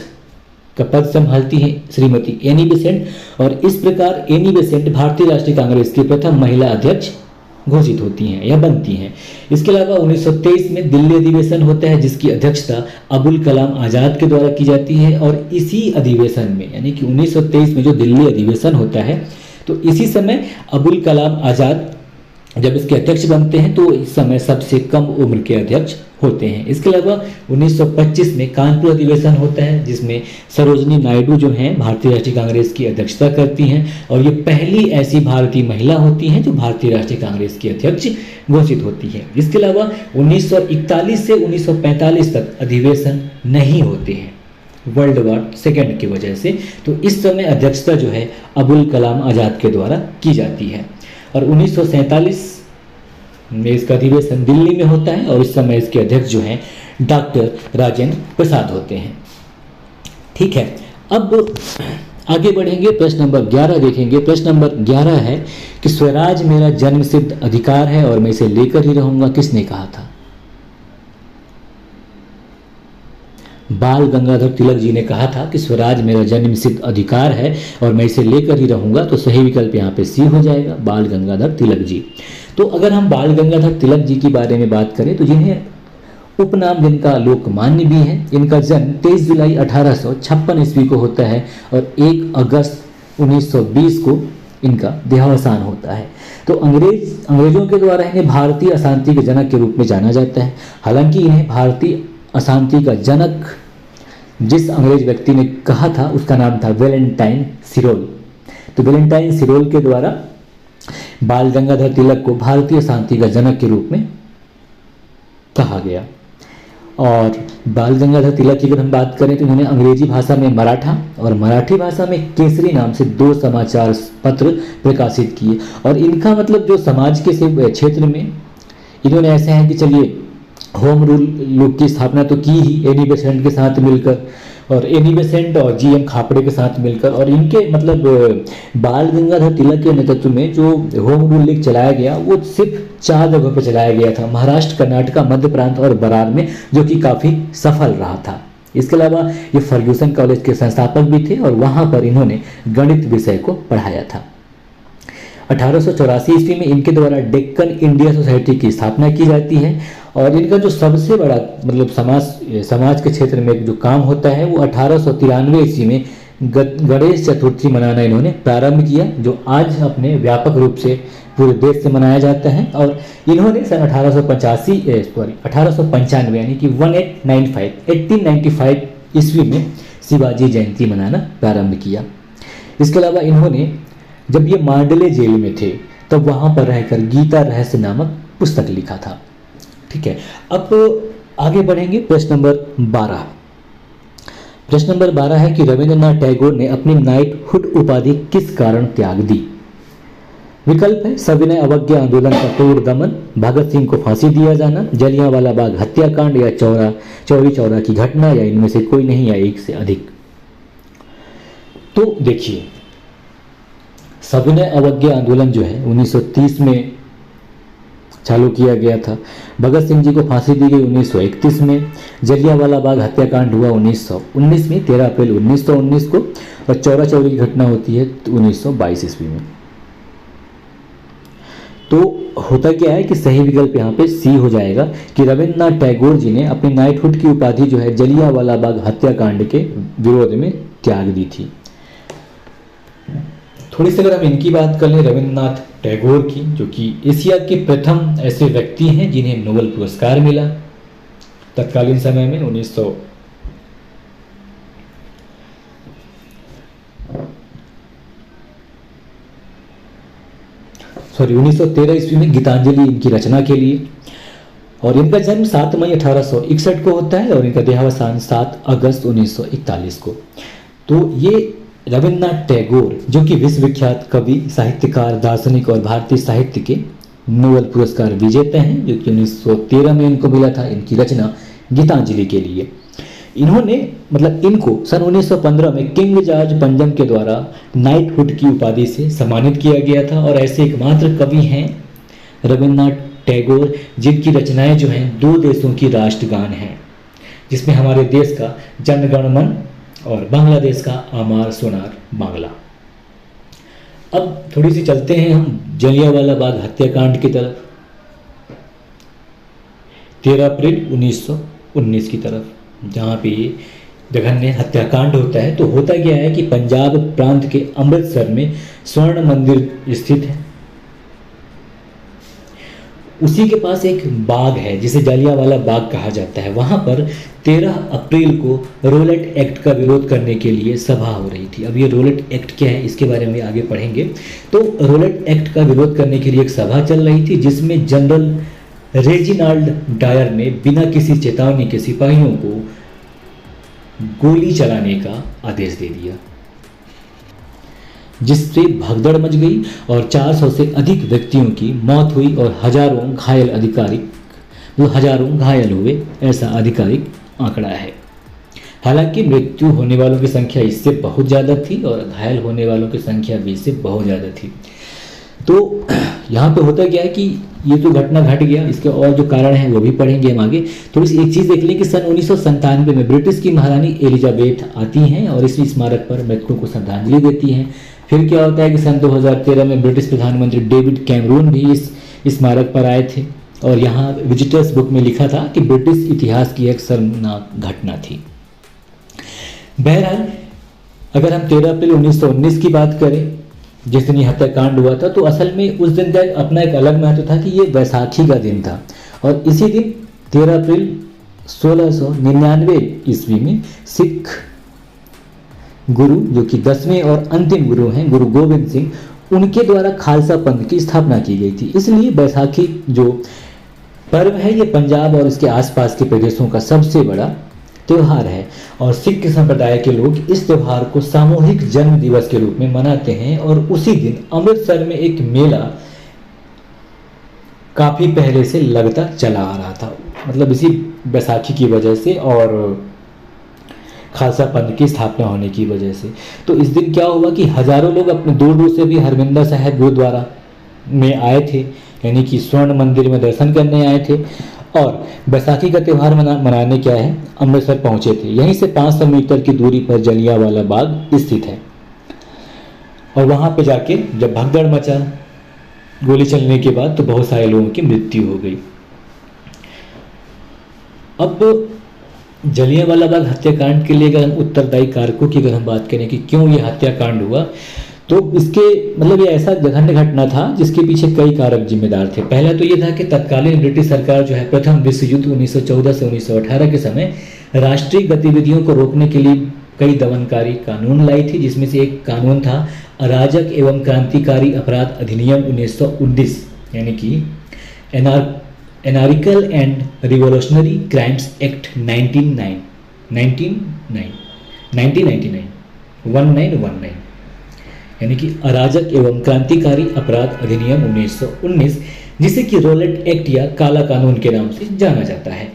[SPEAKER 1] का पद संभालती हैं श्रीमती एनी बेसेंट, और इस प्रकार एनी बेसेंट भारतीय राष्ट्रीय कांग्रेस की प्रथम महिला अध्यक्ष घोषित होती हैं या बनती हैं। इसके अलावा 1923 में दिल्ली अधिवेशन होता है, जिसकी अध्यक्षता अबुल कलाम आज़ाद के द्वारा की जाती है। और इसी अधिवेशन में यानी कि 1923 में जो दिल्ली अधिवेशन होता है तो इसी समय अबुल कलाम आज़ाद जब इसके अध्यक्ष बनते हैं तो इस समय सबसे कम उम्र के अध्यक्ष होते हैं। इसके अलावा 1925 में कानपुर अधिवेशन होता है, जिसमें सरोजनी नायडू जो हैं भारतीय राष्ट्रीय कांग्रेस की अध्यक्षता करती हैं, और ये पहली ऐसी भारतीय महिला होती हैं जो भारतीय राष्ट्रीय कांग्रेस की अध्यक्ष घोषित होती है। इसके अलावा 1941 से 1945 तक अधिवेशन नहीं होते हैं वर्ल्ड वॉर सेकेंड की वजह से, तो इस समय अध्यक्षता जो है अबुल कलाम आज़ाद के द्वारा की जाती है। और 1947 में इसका अधिवेशन दिल्ली में होता है, और इस समय इसके अध्यक्ष जो हैं डॉक्टर राजेंद्र प्रसाद होते हैं। ठीक है, अब आगे बढ़ेंगे, प्रश्न नंबर 11 देखेंगे। प्रश्न नंबर 11 है कि स्वराज मेरा जन्मसिद्ध अधिकार है और मैं इसे लेकर ही रहूंगा, किसने कहा था? बाल गंगाधर तिलक जी ने कहा था कि स्वराज मेरा जन्मसिद्ध अधिकार है और मैं इसे लेकर ही रहूंगा। तो सही विकल्प यहाँ पे सी हो जाएगा, बाल गंगाधर तिलक जी। तो अगर हम बाल गंगाधर तिलक जी के बारे में बात करें तो जिन्हें उपनाम जिनका लोकमान्य भी है, इनका जन्म 23 जुलाई 1856 ईस्वी को होता है और 1 अगस्त 1920 को इनका देहावसान होता है। तो अंग्रेजों के द्वारा इन्हें भारतीय अशांति के जनक के रूप में जाना जाता है। हालांकि इन्हें भारतीय अशांति का जनक जिस अंग्रेज व्यक्ति ने कहा था उसका नाम था वैलेंटाइन सिरोल। तो वैलेंटाइन सिरोल के द्वारा बाल गंगाधर तिलक को भारतीय शांति का जनक के रूप में कहा गया। और बाल गंगाधर तिलक की अगर हम बात करें तो इन्होंने अंग्रेजी भाषा में मराठा और मराठी भाषा में केसरी नाम से 2 समाचार पत्र प्रकाशित किए। और इनका मतलब जो समाज के क्षेत्र में इन्होंने ऐसा है कि चलिए होम रूल लुक की स्थापना तो की ही एनी बेसेंट के साथ मिलकर, और एनी बेसेंट और जी.एम. खापड़े के साथ मिलकर। और इनके मतलब बाल गंगाधर तिलक के नेतृत्व में जो होम रूल लीग चलाया गया वो सिर्फ 4 जगहों पर चलाया गया था, महाराष्ट्र, कर्नाटक, मध्य प्रांत और बरार में, जो कि काफ़ी सफल रहा था। इसके अलावा ये फर्ग्यूसन कॉलेज के संस्थापक भी थे और वहाँ पर इन्होंने गणित विषय को पढ़ाया था। 1884 ईस्वी में इनके द्वारा डेक्कन इंडिया सोसाइटी की स्थापना की जाती है। और इनका जो सबसे बड़ा मतलब समाज के क्षेत्र में जो काम होता है वो 1893 ईस्वी में गणेश चतुर्थी मनाना इन्होंने प्रारंभ किया, जो आज अपने व्यापक रूप से पूरे देश से मनाया जाता है। और इन्होंने सन 1895 यानी कि 1895 ईस्वी में शिवाजी जयंती मनाना प्रारंभ किया। इसके अलावा इन्होंने जब ये मांडले जेल में थे तब वहाँ पर रहकर गीता रहस्य नामक पुस्तक लिखा था। ठीक है, अब आगे बढ़ेंगे। प्रश्न नंबर 12। प्रश्न नंबर 12 है कि रविंद्रनाथ टैगोर ने अपनी नाइटहुड उपाधि किस कारण त्याग दी? विकल्प है सविनय अवज्ञा आंदोलन का तोड़ दमन, भगत सिंह को फांसी दिया जाना, जलियांवाला बाग हत्याकांड, या चौरी चौरा की घटना, या इनमें से कोई नहीं, या एक से अधिक। तो देखिए, सविनय अवज्ञा आंदोलन जो है 1930 में चालू किया गया था। भगत सिंह जी को फांसी दी गई 1931 में। जलियांवाला बाग हत्याकांड हुआ 1919 में, 13 अप्रैल 1919 को, और चौरा चौरी की घटना होती है 1922 ईस्वी में। तो होता क्या है कि सही विकल्प यहाँ पे सी हो जाएगा कि रविन्द्रनाथ टैगोर जी ने अपनी नाइटहुड की उपाधि जो है जलियांवाला बाग हत्याकांड के विरोध में त्याग दी थी। थोड़ी सी अगर हम इनकी बात कर लें, रविन्द्रनाथ टैगोर की, जो कि एशिया के प्रथम ऐसे व्यक्ति हैं जिन्हें नोबेल पुरस्कार मिला तत्कालीन समय में 1913 ईस्वी में गीतांजलि इनकी रचना के लिए। और इनका जन्म 7 मई 1861 को होता है और इनका देहावसान 7 अगस्त 1941 को। तो ये रविन्द्रनाथ टैगोर, जो कि विश्वविख्यात कवि, साहित्यकार, दार्शनिक और भारतीय साहित्य के नोबेल पुरस्कार विजेता हैं, जो कि 1913 में इनको मिला था इनकी रचना गीतांजलि के लिए। इनको सन 1915 में किंग जॉर्ज पंजम के द्वारा नाइटहुड की उपाधि से सम्मानित किया गया था। और ऐसे एकमात्र कवि हैं रविन्द्रनाथ टैगोर जिनकी रचनाएं जो हैं 2 देशों की राष्ट्रगान हैं, जिसमें हमारे देश का जनगण मन और बांग्लादेश का आमार सोनार बांग्ला। अब थोड़ी सी चलते हैं हम जलियांवाला बाग हत्याकांड की तरफ, 13 अप्रैल 1919 की तरफ, जहाँ पे ये जघन्य हत्याकांड होता है। तो होता क्या है कि पंजाब प्रांत के अमृतसर में स्वर्ण मंदिर स्थित है, उसी के पास एक बाग है जिसे जलियांवाला बाग कहा जाता है। वहां पर 13 अप्रैल को रोलेट एक्ट का विरोध करने के लिए सभा हो रही थी। अब ये रोलेट एक्ट क्या है इसके बारे में आगे पढ़ेंगे। तो रोलेट एक्ट का विरोध करने के लिए एक सभा चल रही थी, जिसमें जनरल रेजिनाल्ड डायर ने बिना किसी चेतावनी के सिपाहियों को गोली चलाने का आदेश दे दिया, जिससे भगदड़ मच गई और 400 से अधिक व्यक्तियों की मौत हुई और हजारों घायल हुए, ऐसा आधिकारिक आंकड़ा है। हालांकि मृत्यु होने वालों की संख्या इससे बहुत ज़्यादा थी और घायल होने वालों की संख्या भी इससे बहुत ज़्यादा थी। तो यहाँ पे होता क्या है कि ये तो घटना घट गया, इसके और जो कारण हैं वो भी पढ़ेंगे हम आगे। थोड़ी सी एक चीज़ देख लें कि सन 1997 में ब्रिटिश की महारानी एलिजाबेथ आती हैं और इस स्मारक पर मृतकों को श्रद्धांजलि देती हैं। फिर क्या होता है कि सन 2013 में ब्रिटिश प्रधानमंत्री डेविड कैमरून भी इस स्मारक पर आए थे और यहाँ विजिटर्स बुक में लिखा था कि ब्रिटिश इतिहास की एक शर्मनाक घटना थी। बहरहाल अगर हम 13 अप्रैल 1919 की बात करें, जिस दिन ये हत्याकांड हुआ था, तो असल में उस दिन का अपना एक अलग महत्व था कि ये बैसाखी का दिन था। और इसी दिन 13 अप्रैल 1699 ईस्वी में सिख गुरु, जो कि 10वें और अंतिम गुरु हैं, गुरु गोविंद सिंह, उनके द्वारा खालसा पंथ की स्थापना की गई थी। इसलिए बैसाखी जो पर्व है ये पंजाब और इसके आसपास के प्रदेशों का सबसे बड़ा त्यौहार है। और सिख संप्रदाय के लोग इस त्यौहार को सामूहिक जन्म दिवस के रूप में मनाते हैं। और उसी दिन अमृतसर में एक मेला काफी पहले से लगता चला आ रहा था, मतलब इसी बैसाखी की वजह से और खालसा पंथ की स्थापना होने की वजह से। तो इस दिन क्या हुआ कि हजारों लोग अपने दूर दूर से भी हरमिंदर साहिब गुरुद्वारा में आए थे, यानी कि स्वर्ण मंदिर में दर्शन करने आए थे और बैसाखी का त्यौहार मनाने क्या है अमृतसर पहुंचे थे। यहीं से 500 मीटर की दूरी पर जलियांवाला बाग स्थित है। और वहां पे जाके जब भगदड़ मचा गोली चलने के बाद, तो बहुत सारे लोगों की मृत्यु हो गई। अब जलियांवाला बाग हत्याकांड के लिए अगर हम उत्तरदायी कारकों की अगर हम बात करें कि क्यों ये हत्याकांड हुआ, तो इसके मतलब ये ऐसा जघन्य घटना था जिसके पीछे कई कारक जिम्मेदार थे। पहला तो ये था कि तत्कालीन ब्रिटिश सरकार जो है प्रथम विश्व युद्ध 1914 से 1918 के समय राष्ट्रीय गतिविधियों को रोकने के लिए कई दमनकारी कानून लाई थी, जिसमें से एक कानून था अराजक एवं क्रांतिकारी अपराध अधिनियम 1919, यानी कि anarchical and revolutionary crimes act 1919, यानी कि अराजक एवं क्रांतिकारी अपराध अधिनियम 1919, जिसे कि रोलेट एक्ट या काला कानून के नाम से जाना जाता है।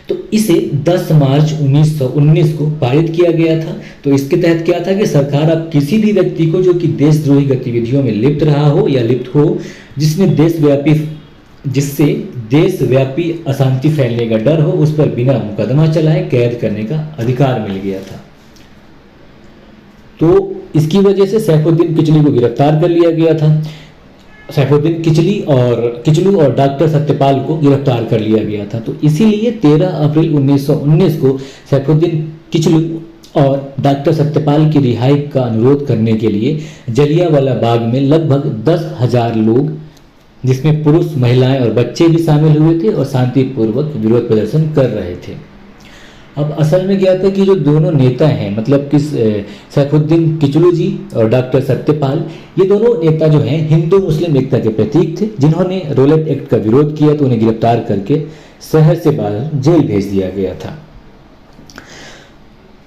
[SPEAKER 1] तो इसे 10 मार्च 1919 को पारित किया गया था। तो इसके तहत क्या था कि सरकार अब किसी भी व्यक्ति को जो कि देशद्रोही गतिविधियों में लिप्त रहा हो या लिप्त हो, जिसने देशव्यापी जिससे देशव्यापी अशांति फैलने का डर हो, उस पर बिना मुकदमा चलाए कैद करने का अधिकार मिल गया था। तो इसकी वजह से सैफुद्दीन किचलू को गिरफ्तार कर लिया गया था। सैफुद्दीन किचलू और डॉक्टर सत्यपाल को गिरफ्तार कर लिया गया था। तो इसीलिए 13 अप्रैल 1919 को सैफुद्दीन किचलू और डॉक्टर सत्यपाल की रिहाई का अनुरोध करने के लिए जलियांवाला बाग में लगभग 10,000 लोग, जिसमें पुरुष, महिलाएं और बच्चे भी शामिल हुए थे और शांतिपूर्वक विरोध प्रदर्शन कर रहे थे। अब असल में क्या था कि जो दोनों नेता हैं, मतलब कि सैफुद्दीन किचलू जी और डॉक्टर सत्यपाल, ये दोनों नेता जो हैं हिंदू मुस्लिम एकता के प्रतीक थे, जिन्होंने रौलट एक्ट का विरोध किया तो उन्हें गिरफ्तार करके शहर से बाहर जेल भेज दिया गया था।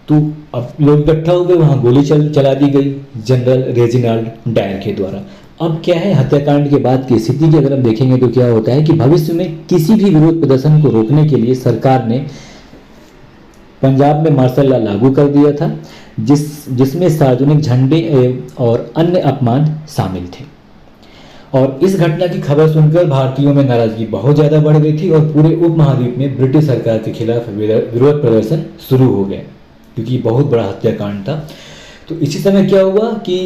[SPEAKER 1] तो अब लोग इकट्ठा हो गए, वहां गोली चला दी गई जनरल रेजिनाल्ड डायर के द्वारा। अब क्या है, हत्याकांड के बाद की स्थिति की अगर हम देखेंगे तो क्या होता है कि भविष्य में किसी भी विरोध प्रदर्शन को रोकने के लिए सरकार ने पंजाब में मार्शल लॉ लागू कर दिया था, जिसमें सार्वजनिक झंडे और अन्य अपमान शामिल थे। और इस घटना की खबर सुनकर भारतीयों में नाराजगी बहुत ज़्यादा बढ़ गई थी और पूरे उपमहाद्वीप में ब्रिटिश सरकार के खिलाफ विरोध प्रदर्शन शुरू हो गए, क्योंकि बहुत बड़ा हत्याकांड था। तो इसी समय क्या हुआ कि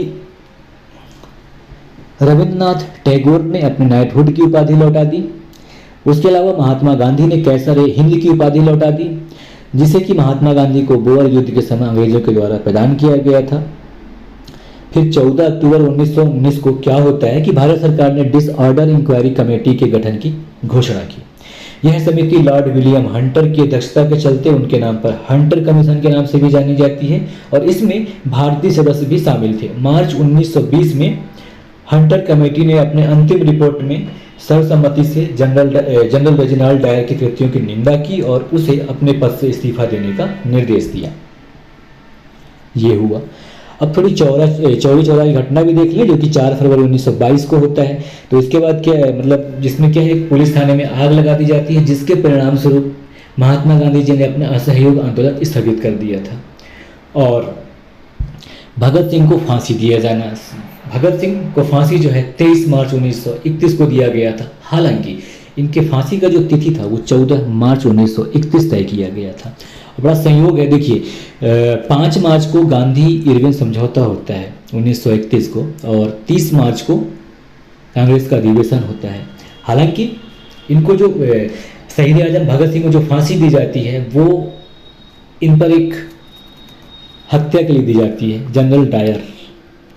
[SPEAKER 1] रविन्द्रनाथ टैगोर ने अपने नाइटहुड की उपाधि लौटा दी। उसके अलावा महात्मा गांधी ने कैसर-ए-हिंद की उपाधि लौटा दी, जिसे कि महात्मा गांधी को बोअर युद्ध के समय अंग्रेजों के द्वारा प्रदान किया गया था। फिर 14 अक्टूबर 1919 को क्या होता है कि भारत सरकार ने डिसऑर्डर इंक्वायरी कमेटी के गठन की घोषणा की। यह समिति लॉर्ड विलियम हंटर की अध्यक्षता के चलते उनके नाम पर हंटर कमीशन के नाम से भी जानी जाती है, और इसमें भारतीय सदस्य भी शामिल थे। मार्च 1920 में हंटर कमेटी ने अपने अंतिम रिपोर्ट में सर्वसम्मति से जनरल रेजिनाल्ड डायर की कृत्यों की निंदा की और उसे अपने पद से इस्तीफा देने का निर्देश दिया। ये हुआ। अब थोड़ी चौरी चौरा की घटना भी देख लें, जो कि 4 फरवरी 1922 को होता है। तो इसके बाद क्या है, मतलब जिसमें क्या है, पुलिस थाने में आग लगा दी जाती है, जिसके परिणाम स्वरूप महात्मा गांधी जी ने अपना असहयोग आंदोलन स्थगित कर दिया था और भगत सिंह को फांसी दिया जाना। भगत सिंह को फांसी जो है 23 मार्च 1931 को दिया गया था। हालांकि इनके फांसी का जो तिथि था वो 14 मार्च 1931 तय किया गया था। बड़ा संयोग है, देखिए 5 मार्च को गांधी इरविन समझौता होता है 1931 को, और 30 मार्च को कांग्रेस का अधिवेशन होता है। हालांकि इनको जो शहीद आजम भगत सिंह को जो फांसी दी जाती है वो इन पर एक हत्या के लिए दी जाती है, जनरल डायर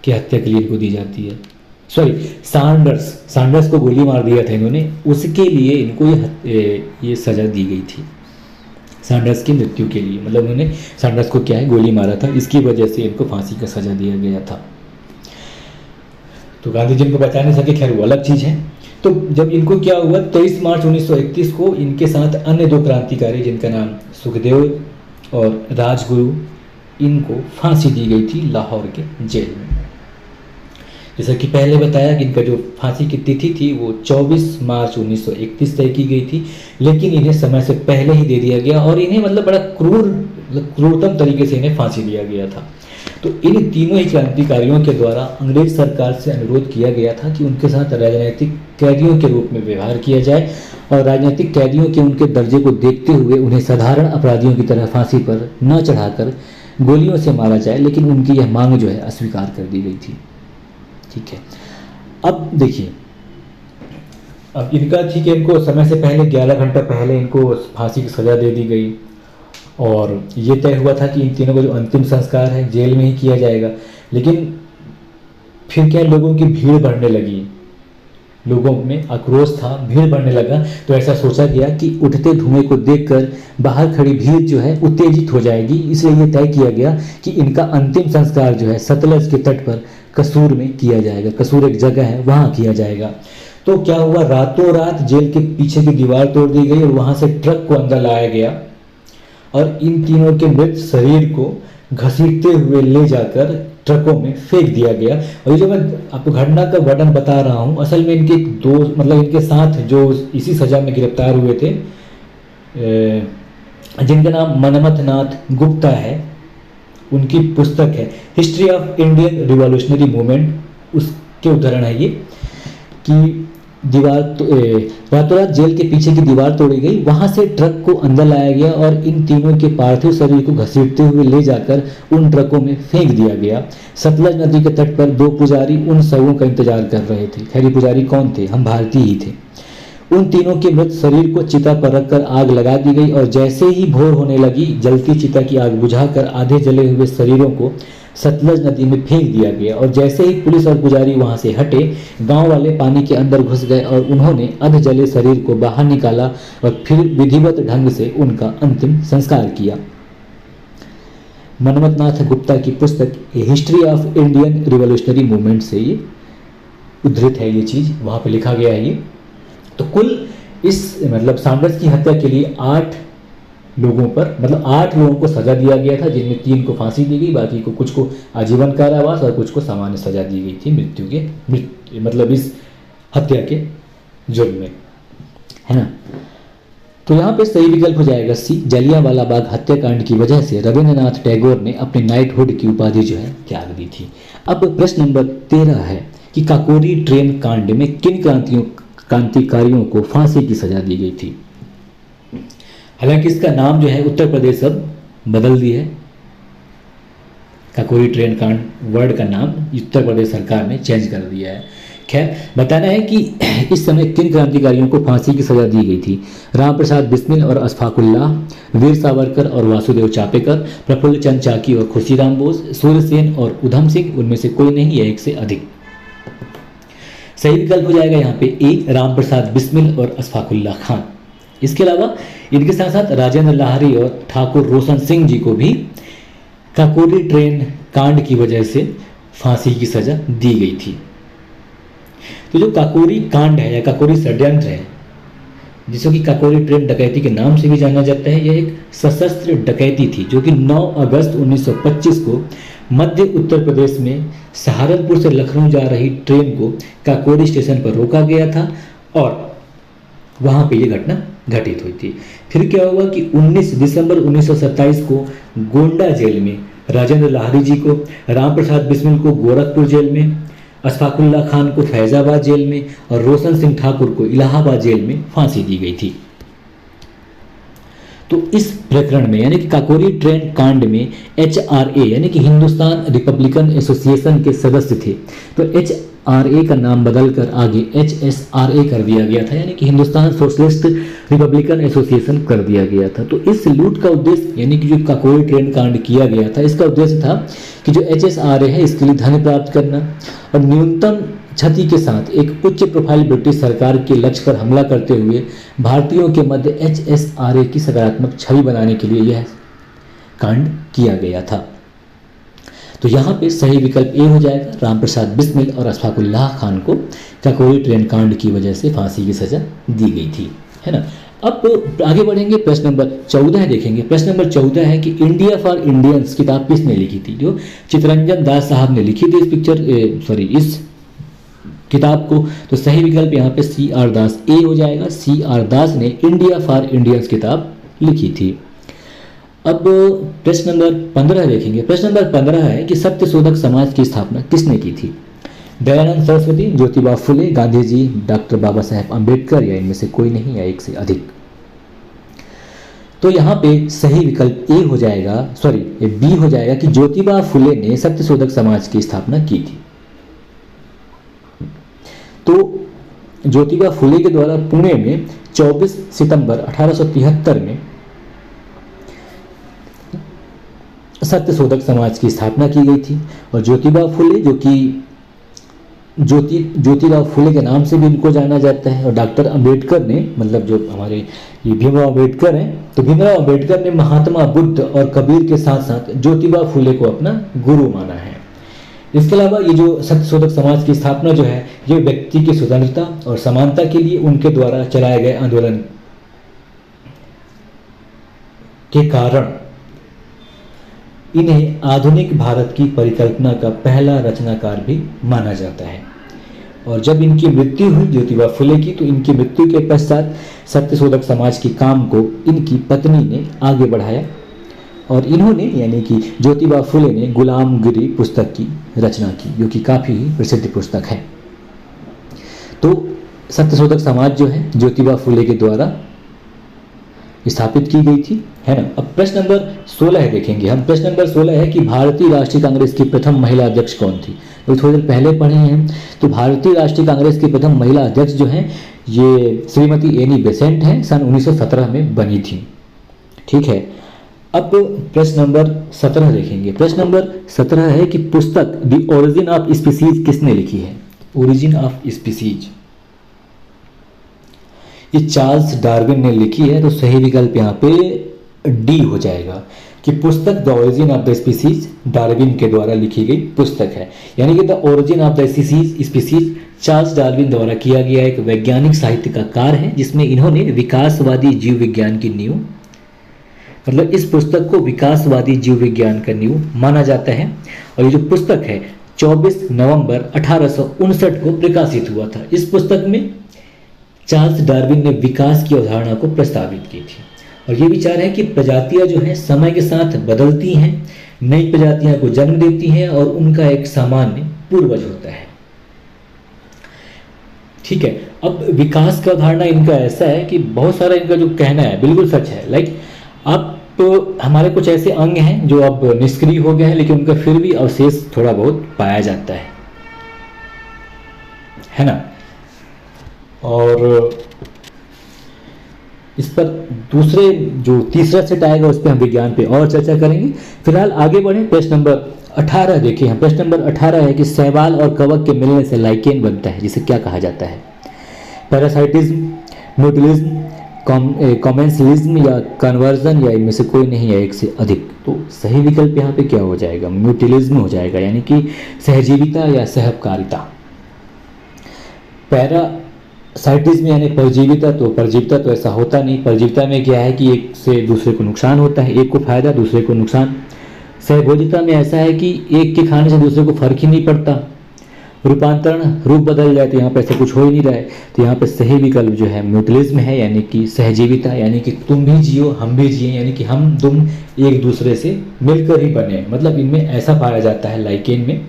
[SPEAKER 1] की हत्या के लिए इनको दी जाती है। सॉरी, सैंडर्स को गोली मार दिया था इन्होंने, उसके लिए इनको ये सज़ा दी गई थी, सैंडर्स की मृत्यु के लिए। मतलब उन्होंने सैंडर्स को क्या है, गोली मारा था, इसकी वजह से इनको फांसी का सज़ा दिया गया था। तो गांधी जी इनको बचा नहीं सके, खैर वो अलग चीज़ है। तो जब इनको क्या हुआ, 23 मार्च 1931 को इनके साथ अन्य 2 क्रांतिकारी, जिनका नाम सुखदेव और राजगुरु, इनको फांसी दी गई थी लाहौर के जेल में। जैसा कि पहले बताया कि इनका जो फांसी की तिथि थी वो 24 मार्च 1931 तय की गई थी, लेकिन इन्हें समय से पहले ही दे दिया गया और इन्हें मतलब बड़ा क्रूरतम तरीके से इन्हें फांसी दिया गया था। तो इन तीनों ही क्रांतिकारियों के द्वारा अंग्रेज सरकार से अनुरोध किया गया था कि उनके साथ राजनीतिक कैदियों के रूप में व्यवहार किया जाए और राजनीतिक कैदियों के उनके दर्जे को देखते हुए उन्हें साधारण अपराधियों की तरह फांसी पर न चढ़ाकर गोलियों से मारा जाए, लेकिन उनकी यह मांग जो है अस्वीकार कर दी गई थी। ठीक है, अब देखिए, अब इनका ठीक है, इनको समय से पहले 11 घंटा पहले इनको फांसी की सज़ा दे दी गई और ये तय हुआ था कि इन तीनों का जो अंतिम संस्कार है जेल में ही किया जाएगा। लेकिन फिर क्या, लोगों की भीड़ बढ़ने लगी, लोगों में आक्रोश था, भीड़ बढ़ने लगा, तो ऐसा सोचा गया कि उठते धुएं को देखकर बाहर खड़ी भीड़ जो है उत्तेजित हो जाएगी, इसलिए ये तय किया गया कि इनका अंतिम संस्कार जो है सतलज के तट पर कसूर में किया जाएगा। कसूर एक जगह है, वहाँ किया जाएगा। तो क्या हुआ, रातों रात जेल के पीछे की दीवार तोड़ दी गई और वहाँ से ट्रक को अंदर लाया गया और इन तीनों के मृत शरीर को घसीटते हुए ले जाकर ट्रकों में फेंक दिया गया। और ये जो मैं आपको घटना का वर्णन बता रहा हूँ, असल में इनके दोस्त, मतलब इनके साथ जो इसी सजा में गिरफ्तार हुए थे, जिनका नाम मनमथ नाथ गुप्ता है, उनकी पुस्तक है history of Indian revolutionary movement, उसके उदाहरण है ये कि दीवार रातों रात जेल के पीछे की दीवार तोड़ी गई, वहां से ट्रक को अंदर लाया गया और इन तीनों के पार्थिव शरीर को घसीटते हुए ले जाकर उन ट्रकों में फेंक दिया गया। सतलज नदी के तट पर दो पुजारी उन शवों का इंतजार कर रहे थे। खैर, ये पुजारी कौन थे? हम भारतीय ही थे। उन तीनों के मृत शरीर को चिता पर रखकर आग लगा दी गई और जैसे ही भोर होने लगी, जलती चिता की आग बुझाकर आधे जले हुए शरीरों को सतलज नदी में फेंक दिया गया। और जैसे ही पुलिस और पुजारी वहां से हटे, गांव वाले पानी के अंदर घुस गए और उन्होंने अध जले शरीर को बाहर निकाला और फिर विधिवत ढंग से उनका अंतिम संस्कार किया। मनमथ नाथ गुप्ता की पुस्तक history of Indian revolutionary movement से ये उद्धृत है, ये चीज वहां पे लिखा गया है। ये तो कुल इस मतलब सांडर्स की हत्या के लिए 8 लोगों पर मतलब 8 लोगों को सजा दिया गया था, जिनमें 3 को फांसी दी गई, बाकी को कुछ को आजीवन कारावास और कुछ को सामान्य सजा दी गई थी मृत्यु के मतलब इस हत्या के जुर्म में, है ना। तो यहाँ पे सही विकल्प हो जाएगा सी, जलियांवाला बाग हत्याकांड की वजह से रविंद्रनाथ टैगोर ने अपनी नाइटहुड की उपाधि जो है त्याग दी थी। अब प्रश्न नंबर 13 है कि काकोरी ट्रेन कांड में किन क्रांतिकारियों को फांसी की सजा दी गई थी। हालांकि इसका नाम जो है उत्तर प्रदेश अब बदल दिया है, काकोरी ट्रेन कांड वर्ड का नाम उत्तर प्रदेश सरकार ने चेंज कर दिया है। खैर, बताना है कि इस समय किन क्रांतिकारियों को फांसी की सजा दी गई थी। राम प्रसाद बिस्मिल और अशफाकुल्लाह, वीर सावरकर और वासुदेव चापेकर, प्रफुल्ल चंद चाकी और खुशीराम बोस, सूर्यसेन और उधम सिंह, उनमें से कोई नहीं या एक से अधिक। सही विकल्प हो जाएगा यहाँ पे ए, राम प्रसाद बिस्मिल और अशफाकुल्लाह खान। इसके अलावा इनके साथ साथ राजेंद्र लाहरी और ठाकुर रोशन सिंह जी को भी काकोरी ट्रेन कांड की वजह से फांसी की सजा दी गई थी। तो जो काकोरी कांड है या काकोरी षड्यंत्र है, जिसको कि काकोरी ट्रेन डकैती के नाम से भी जाना जाता है, यह एक सशस्त्र डकैती थी जो कि 9 अगस्त 1925 को मध्य उत्तर प्रदेश में सहारनपुर से लखनऊ जा रही ट्रेन को काकोरी स्टेशन पर रोका गया था और वहां पे यह घटना घटित हुई थी। फिर क्या हुआ कि 19 दिसंबर 1927 को गोंडा जेल में राजेंद्र लाहरी जी को, राम प्रसाद बिस्मिल को गोरखपुर जेल में, अशफाकुल्लाह खान को फैजाबाद जेल में और रोशन सिंह ठाकुर को इलाहाबाद जेल में फांसी दी गई थी। तो इस प्रकरण में यानी कि काकोरी ट्रेन कांड में HRA यानी कि हिंदुस्तान रिपब्लिकन एसोसिएशन के सदस्य थे। तो HRA का नाम बदलकर आगे HSRA कर दिया गया था, यानी कि हिंदुस्तान सोशलिस्ट रिपब्लिकन एसोसिएशन कर दिया गया था। तो इस लूट का उद्देश्य यानी कि जो काकोरी ट्रेन कांड किया गया था, इसका उद्देश्य था कि जो HSRA है इसके लिए धन प्राप्त करना और न्यूनतम क्षति के साथ एक उच्च प्रोफाइल ब्रिटिश सरकार के लक्ष्य पर हमला करते हुए भारतीयों के मध्य HSRA की सकारात्मक छवि बनाने के लिए यह कांड किया गया था। तो यहाँ पे सही विकल्प ए हो जाएगा, राम प्रसाद बिस्मिल और अशफाकुल्लाह खान को काकोरी ट्रेन कांड की वजह से फांसी की सजा दी गई थी, है ना। अब आगे बढ़ेंगे, प्रश्न नंबर 14 देखेंगे। प्रश्न नंबर 14 है कि इंडिया फॉर इंडियंस किताब किसने लिखी थी? जो चितरंजन दास साहब ने लिखी थी इस किताब को। तो सही विकल्प यहाँ पे CR दास ए हो जाएगा। CR दास ने इंडिया फॉर इंडियंस किताब लिखी थी। अब प्रश्न नंबर 15 देखेंगे। प्रश्न नंबर 15 है कि सत्यशोधक समाज की स्थापना किसने की थी? दयानंद सरस्वती, ज्योतिबा फुले, गांधी जी, डॉक्टर बाबा साहेब अम्बेडकर या इनमें से कोई नहीं या एक से अधिक। तो यहाँ पे सही विकल्प ए हो जाएगा, बी हो जाएगा कि ज्योतिबा फुले ने सत्यशोधक समाज की स्थापना की थी। तो ज्योतिबा फुले के द्वारा पुणे में 24 सितंबर 1873 में सत्यशोधक समाज की स्थापना की गई थी। और ज्योतिबा फुले जो कि ज्योतिराव फुले के नाम से भी इनको जाना जाता है। और डॉक्टर अंबेडकर ने मतलब जो हमारे ये भीमराव अंबेडकर हैं, तो भीमराव अंबेडकर ने महात्मा बुद्ध और कबीर के साथ साथ ज्योतिबा फुले को अपना गुरु माना है। इसके अलावा ये जो सत्यशोधक समाज की स्थापना जो है, ये व्यक्ति की स्वतंत्रता और समानता के लिए उनके द्वारा चलाए गए आंदोलन के कारण इन्हें आधुनिक भारत की परिकल्पना का पहला रचनाकार भी माना जाता है। और जब इनकी मृत्यु हुई ज्योतिबा फुले की, तो इनकी मृत्यु के पश्चात सत्यशोधक समाज के काम को इनकी पत्नी ने आगे बढ़ाया और इन्होंने यानी कि ज्योतिबा फुले ने गुलामगिरी पुस्तक की रचना की, जो कि काफ़ी ही प्रसिद्ध पुस्तक है। तो सत्यशोधक समाज जो है ज्योतिबा फुले के द्वारा स्थापित की गई थी, है ना। अब प्रश्न नंबर 16 है, देखेंगे हम। प्रश्न नंबर 16 है कि भारतीय राष्ट्रीय कांग्रेस की प्रथम महिला अध्यक्ष कौन थी। तो थोड़ी देर पहले पढ़े हैं। तो भारतीय राष्ट्रीय कांग्रेस की प्रथम महिला अध्यक्ष जो हैं ये श्रीमती एनी बेसेंट हैं, सन 1917 में बनी थी। ठीक है। अब प्रश्न नंबर 17 देखेंगे। प्रश्न नंबर 17 है कि पुस्तक द ओरिजिन ऑफ स्पीसीज किसने लिखी है। ओरिजिन ऑफ स्पीसीज ये चार्ल्स डार्विन ने लिखी है। तो सही विकल्प यहाँ पे डी हो जाएगा कि पुस्तक the origin of the species Darwin के द्वारा लिखी गई पुस्तक है। यानी कि the origin of the species Charles Darwin द्वारा किया गया एक वैज्ञानिक साहित्य का कार्य है, जिसमें इन्होंने विकासवादी जीव विज्ञान की नींव, मतलब इस पुस्तक को विकासवादी जीव विज्ञान का नींव माना जाता है। और ये जो पुस्तक है 24 नवंबर 1859 को प्रकाशित हुआ था। इस पुस्तक में चार्ल्स डार्विन ने विकास की अवधारणा को प्रस्तावित की थी। और ये विचार है कि प्रजातियां जो हैं समय के साथ बदलती हैं, नई प्रजातियां को जन्म देती हैं और उनका एक सामान्य पूर्वज होता है। ठीक है। अब विकास का अवधारणा इनका ऐसा है कि बहुत सारा इनका जो कहना है बिल्कुल सच है। लाइक आप हमारे कुछ ऐसे अंग हैं जो अब निष्क्रिय हो गए हैं, लेकिन उनका फिर भी अवशेष थोड़ा बहुत पाया जाता है ना। और इस पर दूसरे जो तीसरा सेट आएगा उस पर हम विज्ञान पे और चर्चा करेंगे। फिलहाल आगे बढ़े। प्रश्न नंबर 18 देखिए हम। प्रश्न नंबर 18 है कि शैवाल और कवक के मिलने से लाइकेन बनता है, जिसे क्या कहा जाता है। पैरासाइटिज्म, म्यूटिलिज्म, कॉमेंसलिज्म या कन्वर्जन, या इनमें से कोई नहीं है एक से अधिक। तो सही विकल्प यहाँ पे क्या हो जाएगा, म्यूटिलिज्म हो जाएगा, यानी कि सहजीविता या सहपकारिता। पैरासाइटिज्म यानी परजीविता, तो परजीविता तो ऐसा होता नहीं। परजीविता में क्या है कि एक से दूसरे को नुकसान होता है, एक को फायदा दूसरे को नुकसान। सहभोजिता में ऐसा है कि एक के खाने से दूसरे को फर्क ही नहीं पड़ता। रूपांतरण, रूप बदल जाए, तो यहाँ पर ऐसा कुछ हो ही नहीं रहा है। तो यहाँ पे सही विकल्प जो है म्यूटिलिज्म है, यानी कि सहजीविता, यानी कि तुम भी जियो हम भी जिए, यानी कि हम तुम एक दूसरे से मिलकर ही बने, मतलब इनमें ऐसा पाया जाता है लाइकेन में,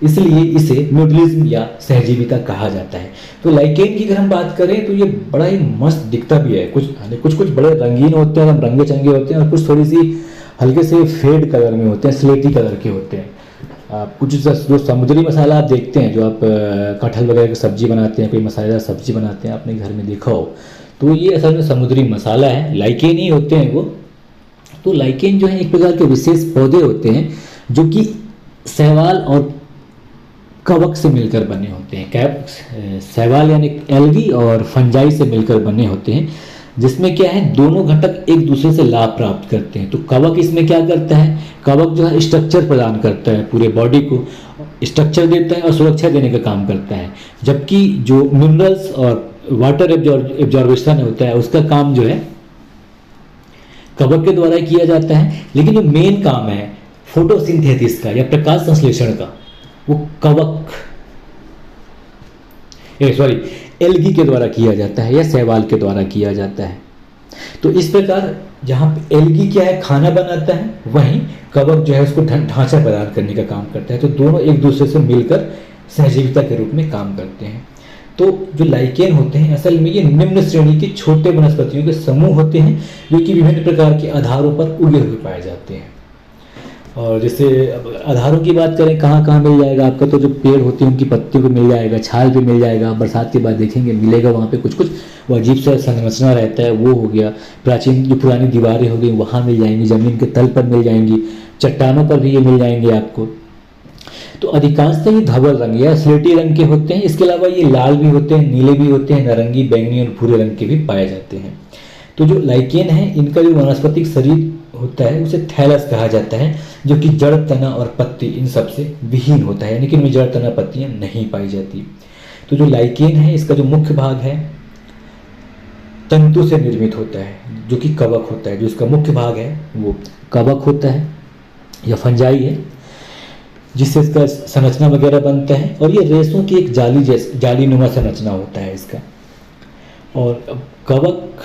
[SPEAKER 1] इसलिए इसे म्यूटिलिज्म या सहजीविता कहा जाता है। तो लाइकेन की अगर हम बात करें तो ये बड़ा ही मस्त दिखता भी है। कुछ बड़े रंगीन होते हैं, रंगे चंगे होते हैं, और कुछ थोड़ी सी हल्के से फेड कलर में होते हैं, स्लेटी कलर के होते हैं। कुछ जो समुद्री मसाला आप देखते हैं, जो आप कटहल वगैरह की सब्जी बनाते हैं, कोई मसालेदार सब्जी बनाते हैं, आपने घर में देखा हो, तो ये असल में समुद्री मसाला है, लाइकेन ही होते हैं वो। तो लाइकेन जो है एक प्रकार के विशेष पौधे होते हैं जो कि शैवाल और कवक से मिलकर बने होते हैं। शैवाल यानी एल्गी और फंजाई से मिलकर बने होते हैं, जिसमें क्या है दोनों घटक एक दूसरे से लाभ प्राप्त करते हैं। तो कवक इसमें क्या करता है, कवक जो है स्ट्रक्चर प्रदान करता है, पूरे बॉडी को स्ट्रक्चर देता है और सुरक्षा देने का काम करता है। जबकि जो मिनरल्स और वाटर एब्जॉर्बेशन होता है उसका काम जो है कवक के द्वारा किया जाता है। लेकिन जो मेन काम है फोटोसिंथेसिस का या प्रकाश संश्लेषण का, वो कवक एल्गी के द्वारा किया जाता है या शैवाल के द्वारा किया जाता है। तो इस प्रकार जहाँ पे एल्गी क्या है खाना बनाता है, वहीं कवक जो है उसको ढांचा प्रदान करने का काम करता है। तो दोनों एक दूसरे से मिलकर सहजीविता के रूप में काम करते हैं। तो जो लाइकेन होते हैं असल में ये निम्न श्रेणी के छोटे वनस्पतियों के समूह होते हैं, जो कि विभिन्न प्रकार के आधारों पर उगे हुए पाए जाते हैं। और जैसे आधारों की बात करें, कहाँ कहाँ मिल जाएगा आपका, तो जो पेड़ होते हैं उनकी पत्तियों पे मिल जाएगा, छाल पे मिल जाएगा, बरसात के बाद देखेंगे मिलेगा वहाँ पे कुछ वो अजीब सा संरचना रहता है, वो हो गया। प्राचीन जो पुरानी दीवारें हो गई वहाँ मिल जाएंगी, ज़मीन के तल पर मिल जाएंगी, चट्टानों पर भी ये मिल जाएंगे आपको। तो अधिकांशतः ये धवल रंग या स्लेटी रंग के होते हैं। इसके अलावा ये लाल भी होते हैं, नीले भी होते हैं, नारंगी, बैंगनी और भूरे रंग के भी पाए जाते हैं। तो जो लाइकेन है इनका जो वनस्पतिक शरीर होता है उसे थैलस कहा जाता है, जो कि जड़, तना और पत्ती इन सब से विहीन होता है, यानी कि इनमें जड़, तना, पत्तियां नहीं पाई जाती। तो जो लाइकेन है इसका जो मुख्य भाग है तंतु से निर्मित होता है, जो कि कवक होता है। जो इसका मुख्य भाग है वो कवक होता है या फंजाई है, जिससे इसका संरचना वगैरह बनता है। और ये रेशों की एक जालीनुमा संरचना होता है इसका। और कवक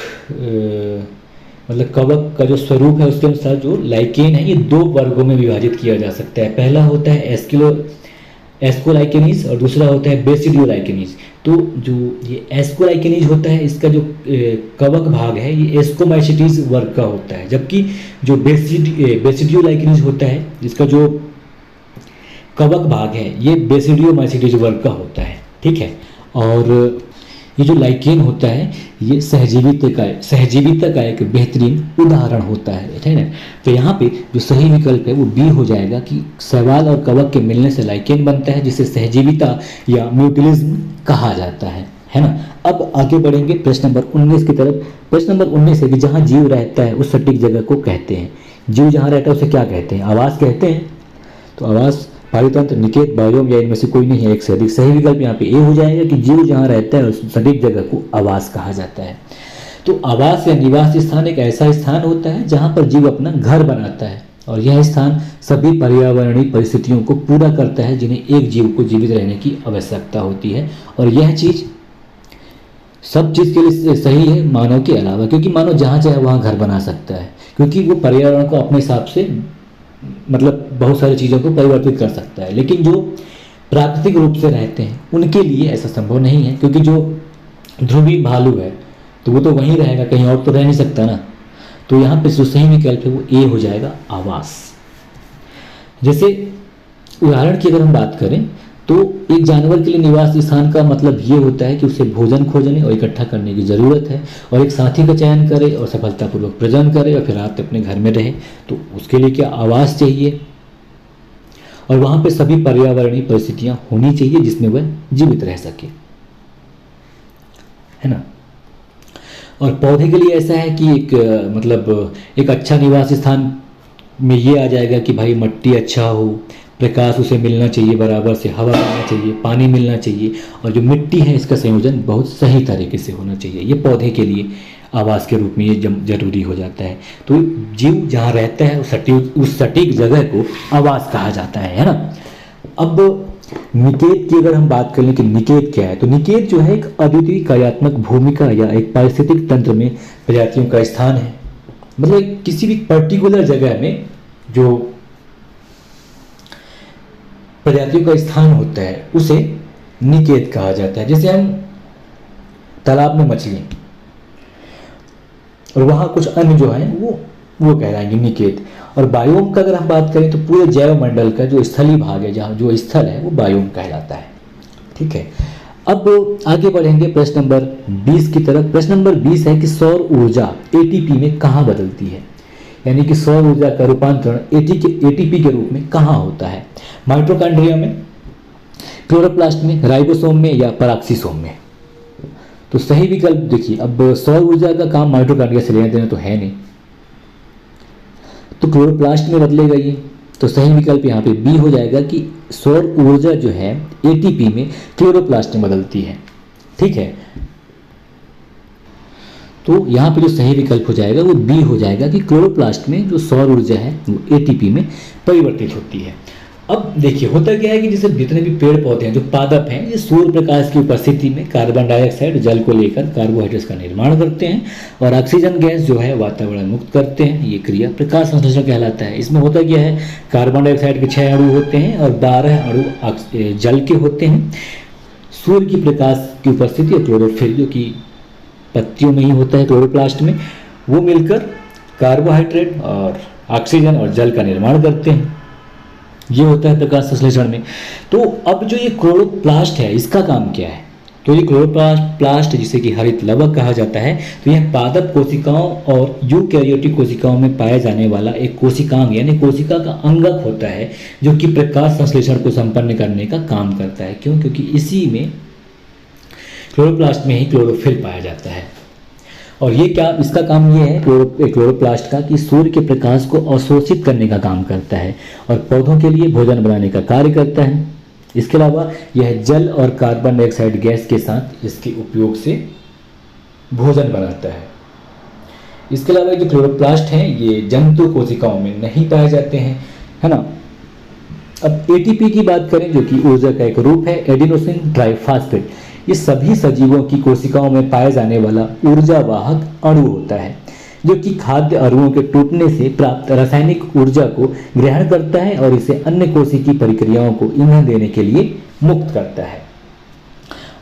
[SPEAKER 1] मतलब कवक का जो स्वरूप है उसके अनुसार जो लाइकेन है ये दो वर्गों में विभाजित किया जा सकता है। पहला होता है एस्कोलाइकेनीज और दूसरा होता है बेसिडियोलाइकेनीज। तो जो ये एस्कोलाइकेनेज होता है, इसका जो कवक भाग है ये एस्कोमाइसिटीज वर्ग का होता है, जबकि जो बेसिडियोलाइकेनेज होता है इसका जो कवक भाग है ये बेसिडियोमाइसिटीज वर्ग का होता है। ठीक है, और ये जो लाइकेन होता है ये सहजीविता का एक बेहतरीन उदाहरण होता है, ठीक है ना। तो यहाँ पे जो सही विकल्प है वो बी हो जाएगा कि शैवाल और कवक के मिलने से लाइकेन बनता है, जिसे सहजीविता या म्यूटिलिज्म कहा जाता है ना। अब आगे बढ़ेंगे प्रश्न नंबर 19 की तरफ। प्रश्न नंबर 19 है कि जहाँ जीव रहता है उस सटीक जगह को कहते हैं। जीव जहाँ रहता है उसे क्या कहते हैं? आवास कहते हैं। तो आवास, पारितंत्र, निकेत, बायोम या इनमें से कोई नहीं है, एक से अधिक। सही विकल्प यहाँ पे ए हो जाएगा कि जीव जहाँ रहता है उस सटीक जगह को आवास कहा जाता है। तो आवास या निवास स्थान एक ऐसा स्थान होता है जहाँ पर जीव अपना घर बनाता है, और यह स्थान सभी पर्यावरणीय परिस्थितियों को पूरा करता है जिन्हें एक जीव को जीवित रहने की आवश्यकता होती है। और यह चीज़ सब चीज़ के लिए सही है मानव के अलावा, क्योंकि मानव जहाँ चाहे वहाँ घर बना सकता है, क्योंकि वो पर्यावरण को अपने हिसाब से मतलब बहुत सारी चीज़ों को परिवर्तित कर सकता है। लेकिन जो प्राकृतिक रूप से रहते हैं उनके लिए ऐसा संभव नहीं है, क्योंकि जो ध्रुवी भालू है तो वो तो वहीं रहेगा, कहीं और तो रह नहीं सकता ना। तो यहाँ पे जो सही विकल्प है वो ए हो जाएगा, आवास। जैसे उदाहरण की अगर हम बात करें तो एक जानवर के लिए निवास स्थान का मतलब ये होता है कि उसे भोजन खोजने और इकट्ठा करने की ज़रूरत है, और एक साथी का चयन करे और सफलतापूर्वक प्रजनन करे और फिर रात अपने घर में रहे। तो उसके लिए क्या आवास चाहिए, और वहाँ पे सभी पर्यावरणीय परिस्थितियाँ होनी चाहिए जिसमें वह जीवित रह सके, है ना। और पौधे के लिए ऐसा है कि एक मतलब एक अच्छा निवास स्थान में ये आ जाएगा कि भाई मट्टी अच्छा हो, प्रकाश उसे मिलना चाहिए बराबर से, हवा मिलना चाहिए, पानी मिलना चाहिए, और जो मिट्टी है इसका संयोजन बहुत सही तरीके से होना चाहिए। ये पौधे के लिए आवास के रूप में ये जरूरी हो जाता है। तो जीव जहाँ रहता है उस सटीक जगह को आवास कहा जाता है ना। अब निकेत की अगर हम बात कर लें कि निकेत क्या है, तो निकेत जो है एक अद्वितीय कार्यात्मक भूमिका या एक पारिस्थितिक तंत्र में प्रजातियों का स्थान है। मतलब किसी भी पर्टिकुलर जगह में जो प्रजातियों का स्थान होता है उसे निकेत कहा जाता है। जैसे हम तालाब में मछली और वहाँ कुछ अन्य जो है वो कहलाएंगे निकेत। और बायोम का अगर हम बात करें तो पूरे जैव मंडल का जो स्थलीय भाग है, जहाँ जो स्थल है वो बायोम कहलाता है। ठीक है, अब आगे बढ़ेंगे प्रश्न नंबर 20 की तरफ। प्रश्न नंबर 20 है कि सौर ऊर्जा एटीपी में कहाँ बदलती है, यानी कि सौर ऊर्जा का रूपांतरण एटीपी के रूप में कहाँ होता है? माइटोकॉन्ड्रिया में, क्लोरोप्लास्ट में, राइबोसोम में या पराक्सीसोम में? तो सही विकल्प देखिए, अब सौर ऊर्जा का काम माइटोकॉन्ड्रिया से लेना देना तो है नहीं, तो क्लोरोप्लास्ट में बदलेगा ये। तो सही विकल्प यहाँ पे बी हो जाएगा कि सौर ऊर्जा जो है एटीपी में क्लोरोप्लास्ट में बदलती है। ठीक है, तो यहाँ पे जो सही विकल्प हो जाएगा वो बी हो जाएगा कि क्लोरोप्लास्ट में जो सौर ऊर्जा है वो एटीपी में परिवर्तित होती है। अब देखिए होता क्या है कि जैसे जितने भी पेड़ पौधे हैं जो पादप हैं, ये सूर्य प्रकाश की उपस्थिति में कार्बन डाइऑक्साइड जल को लेकर कार्बोहाइड्रेट्स का निर्माण करते हैं और ऑक्सीजन गैस जो है वातावरण मुक्त करते हैं। ये क्रिया प्रकाश संश्लेषण कहलाता है। इसमें होता क्या है, कार्बन डाइऑक्साइड के 6 अणु होते हैं और 12 अणु जल के होते हैं। सूर्य की प्रकाश की उपस्थिति और क्लोरोफिल जो कि पत्तियों में ही होता है क्लोरोप्लास्ट में, वो मिलकर कार्बोहाइड्रेट और ऑक्सीजन और जल का निर्माण करते हैं। ये होता है प्रकाश संश्लेषण में। तो अब जो ये क्लोरोप्लास्ट है इसका काम क्या है? तो ये क्लोरोप्लास्ट जिसे कि हरित लवक कहा जाता है, तो यह पादप कोशिकाओं और यूकैरियोटिक कोशिकाओं में पाया जाने वाला एक कोशिकांग यानी कोशिका का अंगक होता है जो कि प्रकाश संश्लेषण को संपन्न करने का काम करता है। क्यों? क्योंकि इसी में क्लोरोप्लास्ट में ही क्लोरोफिल पाया जाता है। और ये क्या, इसका काम ये है क्लोरोप्लास्ट का कि सूर्य के प्रकाश को अवशोषित करने का काम करता है और पौधों के लिए भोजन बनाने का कार्य करता है। इसके अलावा यह जल और कार्बन डाइऑक्साइड गैस के साथ इसके उपयोग से भोजन बनाता है। इसके अलावा जो क्लोरोप्लास्ट हैं ये जंतु कोशिकाओं में नहीं पाए जाते हैं, है ना। अब एटीपी की बात करें जो कि ऊर्जा का एक रूप है, एडिनोसिन ट्राइफॉस्फेट, ये सभी सजीवों की कोशिकाओं में पाए जाने वाला ऊर्जा वाहक अणु होता है जो कि खाद्य अणुओं के टूटने से प्राप्त रासायनिक ऊर्जा को ग्रहण करता है और इसे अन्य कोशिकीय प्रक्रियाओं को ईंधन देने के लिए मुक्त करता है।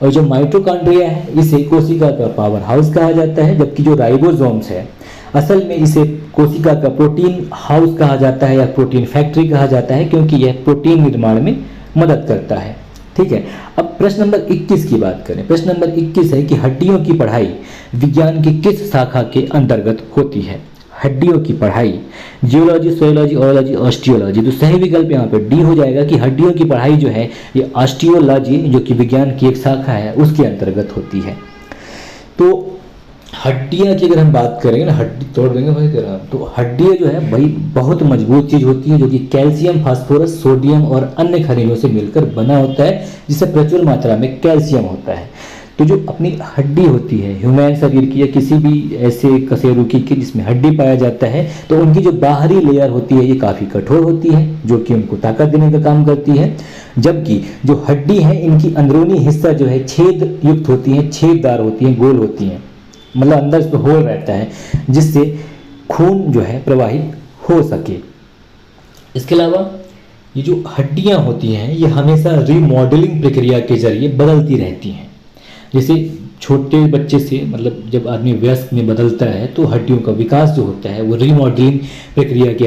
[SPEAKER 1] और जो माइटोकॉन्ड्रिया है इसे कोशिका का पावर हाउस कहा जाता है, जबकि जो राइबोसोम्स है असल में इसे कोशिका का प्रोटीन हाउस कहा जाता है या प्रोटीन फैक्ट्री कहा जाता है, क्योंकि यह प्रोटीन निर्माण में मदद करता है। ठीक है, अब प्रश्न नंबर 21 की बात करें। प्रश्न नंबर 21 है कि हड्डियों की पढ़ाई विज्ञान की किस शाखा के अंतर्गत होती है? हड्डियों की पढ़ाई, जियोलॉजी, सोयोलॉजी, ओरोलॉजी, ऑस्टियोलॉजी। तो सही विकल्प यहाँ पे डी हो जाएगा कि हड्डियों की पढ़ाई जो है ये ऑस्टियोलॉजी, जो कि विज्ञान की एक शाखा है, उसके अंतर्गत होती है। तो हड्डियाँ की अगर हम बात करेंगे ना, हड्डी तोड़ देंगे भाई तेरा, तो हड्डियाँ जो है भाई बहुत मजबूत चीज़ होती है, जो कि कैल्शियम, फास्फोरस, सोडियम और अन्य खनिजों से मिलकर बना होता है, जिससे प्रचुर मात्रा में कैल्शियम होता है। तो जो अपनी हड्डी होती है ह्यूमन शरीर की या किसी भी ऐसे कशेरुकी की जिसमें हड्डी पाया जाता है, तो उनकी जो बाहरी लेयर होती है ये काफ़ी कठोर होती है, जो कि उनको ताकत देने का काम करती है, जबकि जो हड्डी है इनकी अंदरूनी हिस्सा जो है छेद युक्त होती है, छेददार होती है, गोल होती हैं, मतलब अंदर से होल रहता है, जिससे खून जो है प्रवाहित हो सके। इसके अलावा ये जो हड्डियां होती हैं ये हमेशा रिमॉडलिंग प्रक्रिया के जरिए बदलती रहती हैं। जैसे छोटे बच्चे से मतलब जब आदमी वयस्क में बदलता है तो हड्डियों का विकास जो होता है वो रिमॉडलिंग प्रक्रिया के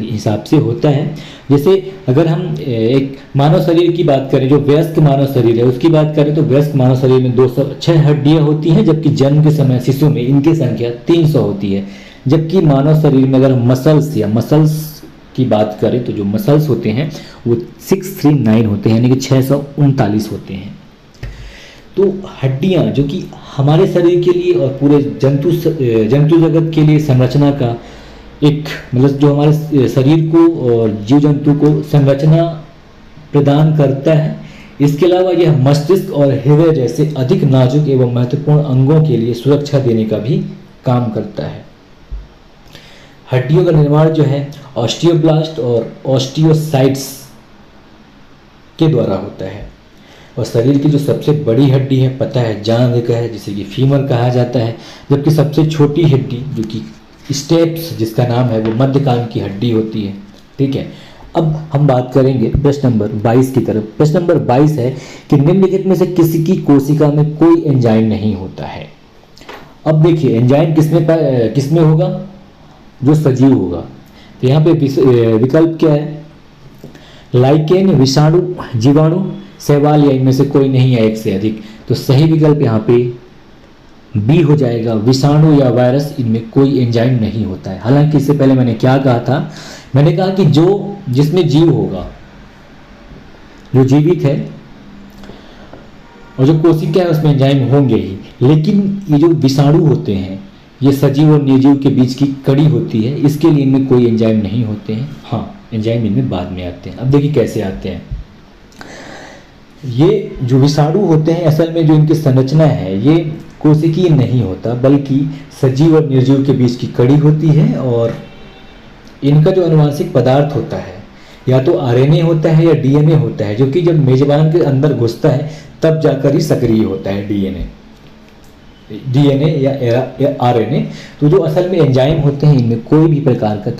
[SPEAKER 1] हिसाब से होता है। जैसे अगर हम एक मानव शरीर की बात करें, जो वयस्क मानव शरीर है उसकी बात करें, तो वयस्क मानव शरीर में 206 हड्डियां होती हैं, जबकि जन्म के समय शिशु में इनकी संख्या 300 होती है। जबकि मानव शरीर में अगर मसल्स की बात करें तो जो मसल्स होते हैं वो 639 होते हैं, यानी कि 639 होते हैं। तो हड्डियाँ जो कि हमारे शरीर के लिए और पूरे जंतु जगत के लिए संरचना का एक मतलब जो हमारे शरीर को और जीव जंतु को संरचना प्रदान करता है, इसके अलावा यह मस्तिष्क और हृदय जैसे अधिक नाजुक एवं महत्वपूर्ण अंगों के लिए सुरक्षा देने का भी काम करता है। हड्डियों का निर्माण जो है ऑस्टियोब्लास्ट और ऑस्टियोसाइट्स के द्वारा होता है। और शरीर की जो सबसे बड़ी हड्डी है पता है जांघ का है, जिसे कि फीमर कहा जाता है, जबकि सबसे छोटी हड्डी जो कि स्टेप्स जिसका नाम है वो मध्य कान की हड्डी होती है। ठीक है, अब हम बात करेंगे प्रश्न नंबर 22 की तरफ। प्रश्न नंबर 22 है कि निम्नलिखित में से किसी की कोशिका में कोई एंजाइम नहीं होता है। अब देखिए एंजाइम किसमें होगा? जो सजीव होगा। तो यहाँ पे विकल्प क्या है? लाइकेन, विषाणु, जीवाणु, शैवाल या इनमें से कोई नहीं है एक से अधिक। तो सही विकल्प यहाँ पे बी हो जाएगा, विषाणु या वायरस, इनमें कोई एंजाइम नहीं होता है। हालांकि इससे पहले मैंने क्या कहा था? मैंने कहा कि जो जिसमें जीव होगा, जो जीवित है और जो कोशिका है उसमें एंजाइम होंगे ही, लेकिन ये जो विषाणु होते हैं ये सजीव और निर्जीव के बीच की कड़ी होती है, इसके लिए इनमें कोई एंजाइम नहीं होते हैं। हाँ, एंजाइम इनमें बाद में आते हैं। अब देखिए कैसे आते हैं। ये जो विषाणु होते हैं असल में जो इनकी संरचना है ये कोशिकीय नहीं होता, बल्कि सजीव और निर्जीव के बीच की कड़ी होती है। और इनका जो आनुवंशिक पदार्थ होता है या तो आरएनए होता है या डीएनए होता है, जो कि जब मेजबान के अंदर घुसता है तब जाकर ही सक्रिय होता है डीएनए या आरएनए। तो जो असल में एंजाइम होते हैं इनमें कोई भी प्रकार का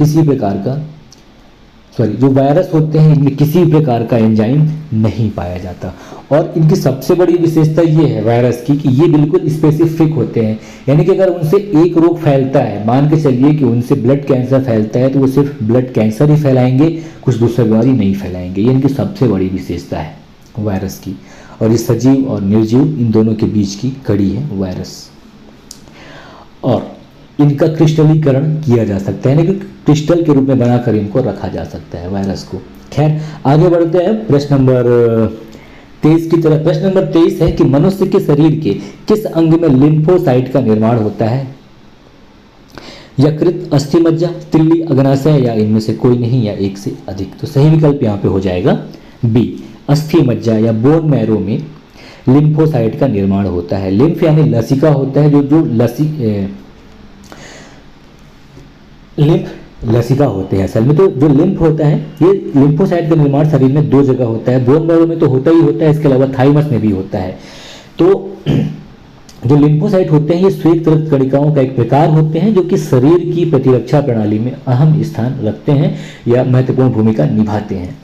[SPEAKER 1] जो वायरस होते हैं इनमें किसी प्रकार का एंजाइम नहीं पाया जाता। और इनकी सबसे बड़ी विशेषता ये है वायरस की कि ये बिल्कुल स्पेसिफिक होते हैं, यानी कि अगर उनसे एक रोग फैलता है, मान के चलिए कि उनसे ब्लड कैंसर फैलता है, तो वो सिर्फ ब्लड कैंसर ही फैलाएंगे, कुछ दूसरी बीमारी नहीं फैलाएंगे। ये इनकी सबसे बड़ी विशेषता है वायरस की। और ये सजीव और निर्जीव इन दोनों के बीच की कड़ी है वायरस। और इनका क्रिस्टलीकरण किया जा सकता है, यानी कि क्रिस्टल के रूप में बनाकर इनको रखा जा सकता है वायरस को। खैर आगे बढ़ते हैं प्रश्न नंबर 23 की तरफ। प्रश्न नंबर 23 है कि मनुष्य के शरीर के किस अंग में लिम्फोसाइट का निर्माण होता है? यकृत, अस्थि मज्जा, तिल्ली, अग्नाशय या इनमें से कोई नहीं या एक से अधिक। तो सही विकल्प यहाँ पे हो जाएगा बी, अस्थि मज्जा या बोन मैरो में लिम्फोसाइट का निर्माण होता है। लिम्फ यानी लसिका होता है, लिम्फ लसिका होते हैं असल में। तो जो लिम्फ होता है ये लिम्फोसाइट का निर्माण शरीर में दो जगह होता है, बोन मैरो में तो होता ही होता है, इसके अलावा थाइमस में भी होता है। तो जो लिम्फोसाइट होते हैं ये श्वेत रक्त कणिकाओं का एक प्रकार होते हैं, जो कि शरीर की प्रतिरक्षा प्रणाली में अहम स्थान रखते हैं या महत्वपूर्ण भूमिका निभाते हैं।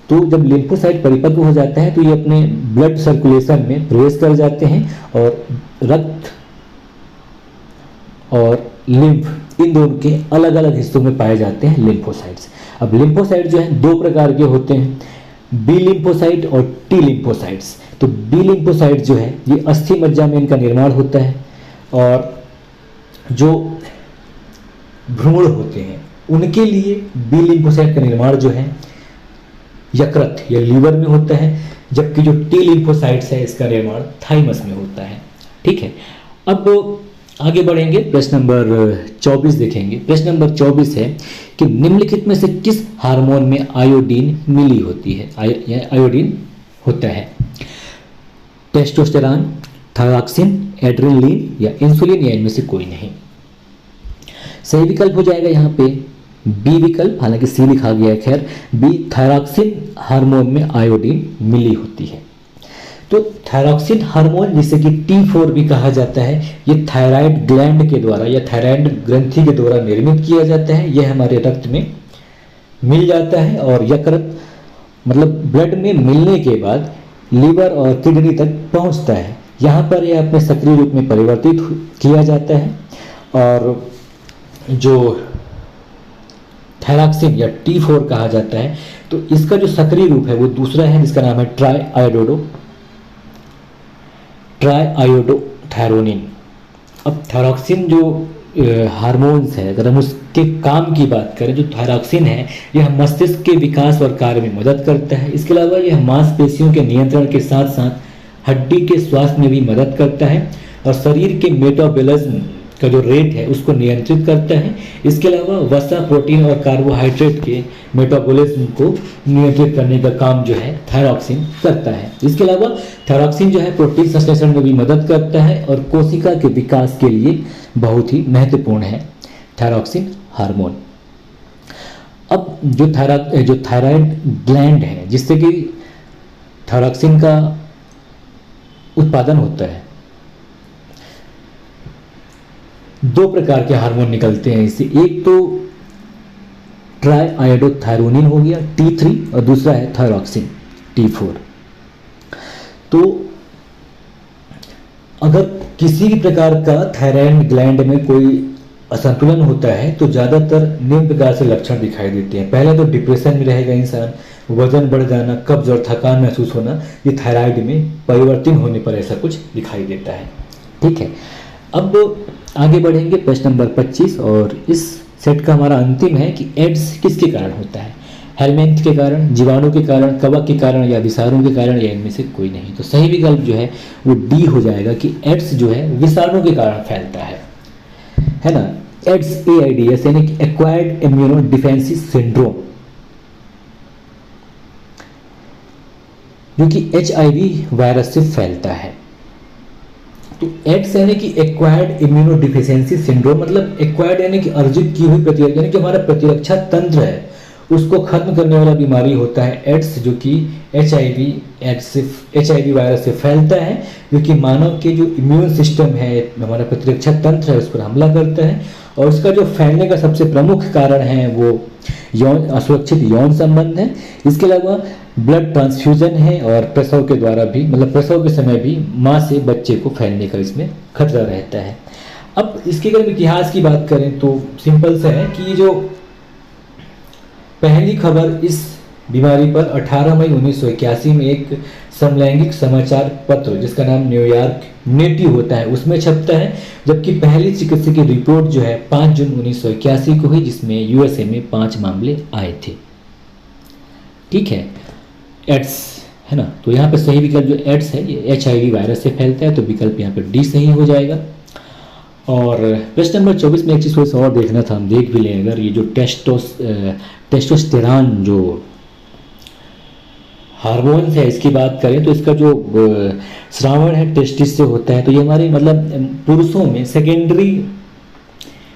[SPEAKER 1] तो जब लिम्फोसाइट परिपक्व हो जाता है तो ये अपने ब्लड सर्कुलेशन में प्रवेश कर जाते हैं और रक्त और लिम्फ इन दोनों के अलग अलग हिस्सों में पाए जाते हैं लिम्फोसाइट्स। अब लिम्फोसाइट जो है दो प्रकार के होते हैं, बी लिम्फोसाइट और टी लिम्फोसाइट्स। तो बी लिम्फोसाइट जो है ये अस्थि मज्जा में इनका निर्माण होता है, और जो भ्रूण होते हैं उनके लिए बी लिम्फोसाइट का निर्माण जो है यकृत या लीवर में होता है, जबकि जो टी लिम्फोसाइट्स है इसका निर्माण थाइमस में होता है। ठीक है, अब आगे बढ़ेंगे, प्रश्न नंबर 24 देखेंगे। प्रश्न नंबर 24 है कि निम्नलिखित में से किस हार्मोन में आयोडीन मिली होती है, आयोडीन होता है? टेस्टोस्टेरॉन, थायरॉक्सिन, एड्रेनलिन या इंसुलिन या इनमें से कोई नहीं। सही विकल्प हो जाएगा यहाँ पे बी विकल्प, हालांकि सी लिखा गया है, खैर बी थायरॉक्सिन हार्मोन में आयोडीन मिली होती है। तो थायरॉक्सिन हार्मोन जिसे कि T4 भी कहा जाता है, ये थायराइड ग्लैंड के द्वारा या थायराइड ग्रंथि के द्वारा निर्मित किया जाता है। यह हमारे रक्त में मिल जाता है और यकृत मतलब ब्लड में मिलने के बाद लीवर और किडनी तक पहुंचता है। यहाँ पर यह अपने सक्रिय रूप में परिवर्तित किया जाता है, और जो थायरॉक्सिन या T4 कहा जाता है तो इसका जो सक्रिय रूप है वो दूसरा है जिसका नाम है ट्राइआयोडोथायरोनिन। अब थायरॉक्सिन जो हार्मोन्स है, अगर हम उसके काम की बात करें, जो थायरॉक्सिन है यह मस्तिष्क के विकास और कार्य में मदद करता है। इसके अलावा यह मांसपेशियों के नियंत्रण के साथ साथ हड्डी के स्वास्थ्य में भी मदद करता है और शरीर के मेटाबॉलिज्म का जो रेट है उसको नियंत्रित करता है। इसके अलावा वसा, प्रोटीन और कार्बोहाइड्रेट के मेटाबॉलिज्म को नियंत्रित करने का काम जो है थायरॉक्सिन करता है। इसके अलावा थायरॉक्सिन जो है प्रोटीन संश्लेषण में भी मदद करता है और कोशिका के विकास के लिए बहुत ही महत्वपूर्ण है थायरॉक्सिन हार्मोन। अब जो थायराइड ग्लैंड है जिससे कि थायरॉक्सिन का उत्पादन होता है, दो प्रकार के हार्मोन निकलते हैं इससे। एक तो ट्राइआयोडोथायरोनिन हो गया T3 और दूसरा है थायरॉक्सिन T4। तो अगर किसी भी प्रकार का थायराइड ग्लैंड में कोई असंतुलन होता है तो ज़्यादातर निम्न प्रकार से लक्षण दिखाई देते हैं। पहले तो डिप्रेशन में रहेगा इंसान, वजन बढ़ जाना, कब्ज और थकान महसूस होना, ये थायराइड में परिवर्तन होने पर ऐसा कुछ दिखाई देता है। ठीक है, अब आगे बढ़ेंगे प्रश्न नंबर 25, और इस सेट का हमारा अंतिम है कि एड्स किसके कारण होता है? हेलमिंथ के कारण, जीवाणु के कारण, कवक के कारण या विषाणु के कारण या इनमें से कोई नहीं। तो सही विकल्प जो है वो डी हो जाएगा कि एड्स जो है विषाणु के कारण फैलता है ना। एड्स AIDS यानी कि एक्वायर्ड इम्यूनो डिफेंसी सिंड्रोम, जो कि HIV वायरस से फैलता है। तो एड्स यानी कि एक्वायर्ड इम्यूनो डिफिशियंसी सिंड्रोम, मतलब एक्वायर्ड यानी कि अर्जित की हुई प्रतिरक्षा, यानी कि हमारा प्रतिरक्षा तंत्र है उसको खत्म करने वाला बीमारी होता है एड्स, जो कि HIV वायरस से फैलता है, जो कि मानव के जो इम्यून सिस्टम है, हमारा प्रतिरक्षा तंत्र है, उस पर हमला करता है। और उसका जो फैलने का सबसे प्रमुख कारण है वो असुरक्षित यौन संबंध है। इसके अलावा ब्लड ट्रांसफ्यूजन है और प्रसव के द्वारा भी, मतलब प्रसव के समय भी माँ से बच्चे को फैलने का इसमें खतरा रहता है। अब इसके अगर इतिहास की बात करें तो सिंपल सा है कि ये जो पहली खबर इस बीमारी पर 18 मई 1981 में एक समलैंगिक समाचार पत्र जिसका नाम न्यूयॉर्क नेटिव होता है उसमें छपता है, जबकि पहली चिकित्सकीय रिपोर्ट जो है 5 जून 1981 को हुई, जिसमें USA में 5 मामले आए थे। ठीक है, एड्स है ना। तो यहाँ पे सही विकल्प जो एड्स है ये HIV वायरस से फैलता है, तो विकल्प यहाँ पे डी सही हो जाएगा। और प्रश्न नंबर 24 में एक चीज़ थोड़ा सा और देखना था, हम देख भी लें। अगर ये जो टेस्टोस्टेरॉन जो हार्मोन्स है इसकी बात करें तो इसका जो श्रावण है टेस्टिस से होता है, तो ये हमारे मतलब पुरुषों में सेकेंडरी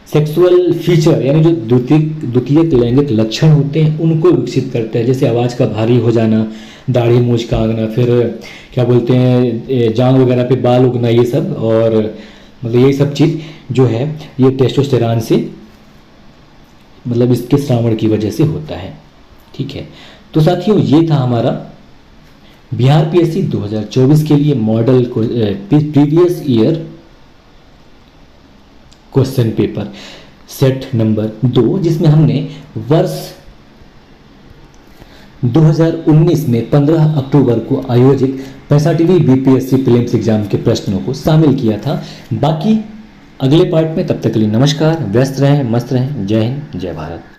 [SPEAKER 1] सेक्सुअल फीचर यानी जो द्वितीयक लैंगिक लक्षण होते हैं उनको विकसित करता है, जैसे आवाज़ का भारी हो जाना, दाढ़ी मूंछ का आगना, फिर क्या बोलते हैं जांघ वगैरह पे बाल उगना, ये सब। और मतलब ये सब चीज़ जो है ये टेस्टोस्टेरॉन से मतलब इसके श्रावण की वजह से होता है। ठीक है, तो साथियों ये था हमारा बिहार पीएससी 2024 के लिए मॉडल को previous year question paper set number 2, जिसमें हमने वर्ष 2019 में 15 अक्टूबर को आयोजित 65वीं बीपीएससी प्रीलिम्स एग्जाम के प्रश्नों को शामिल किया था। बाकी अगले पार्ट में, तब तक के लिए नमस्कार, व्यस्त रहें, मस्त रहें, जय हिंद, जय भारत।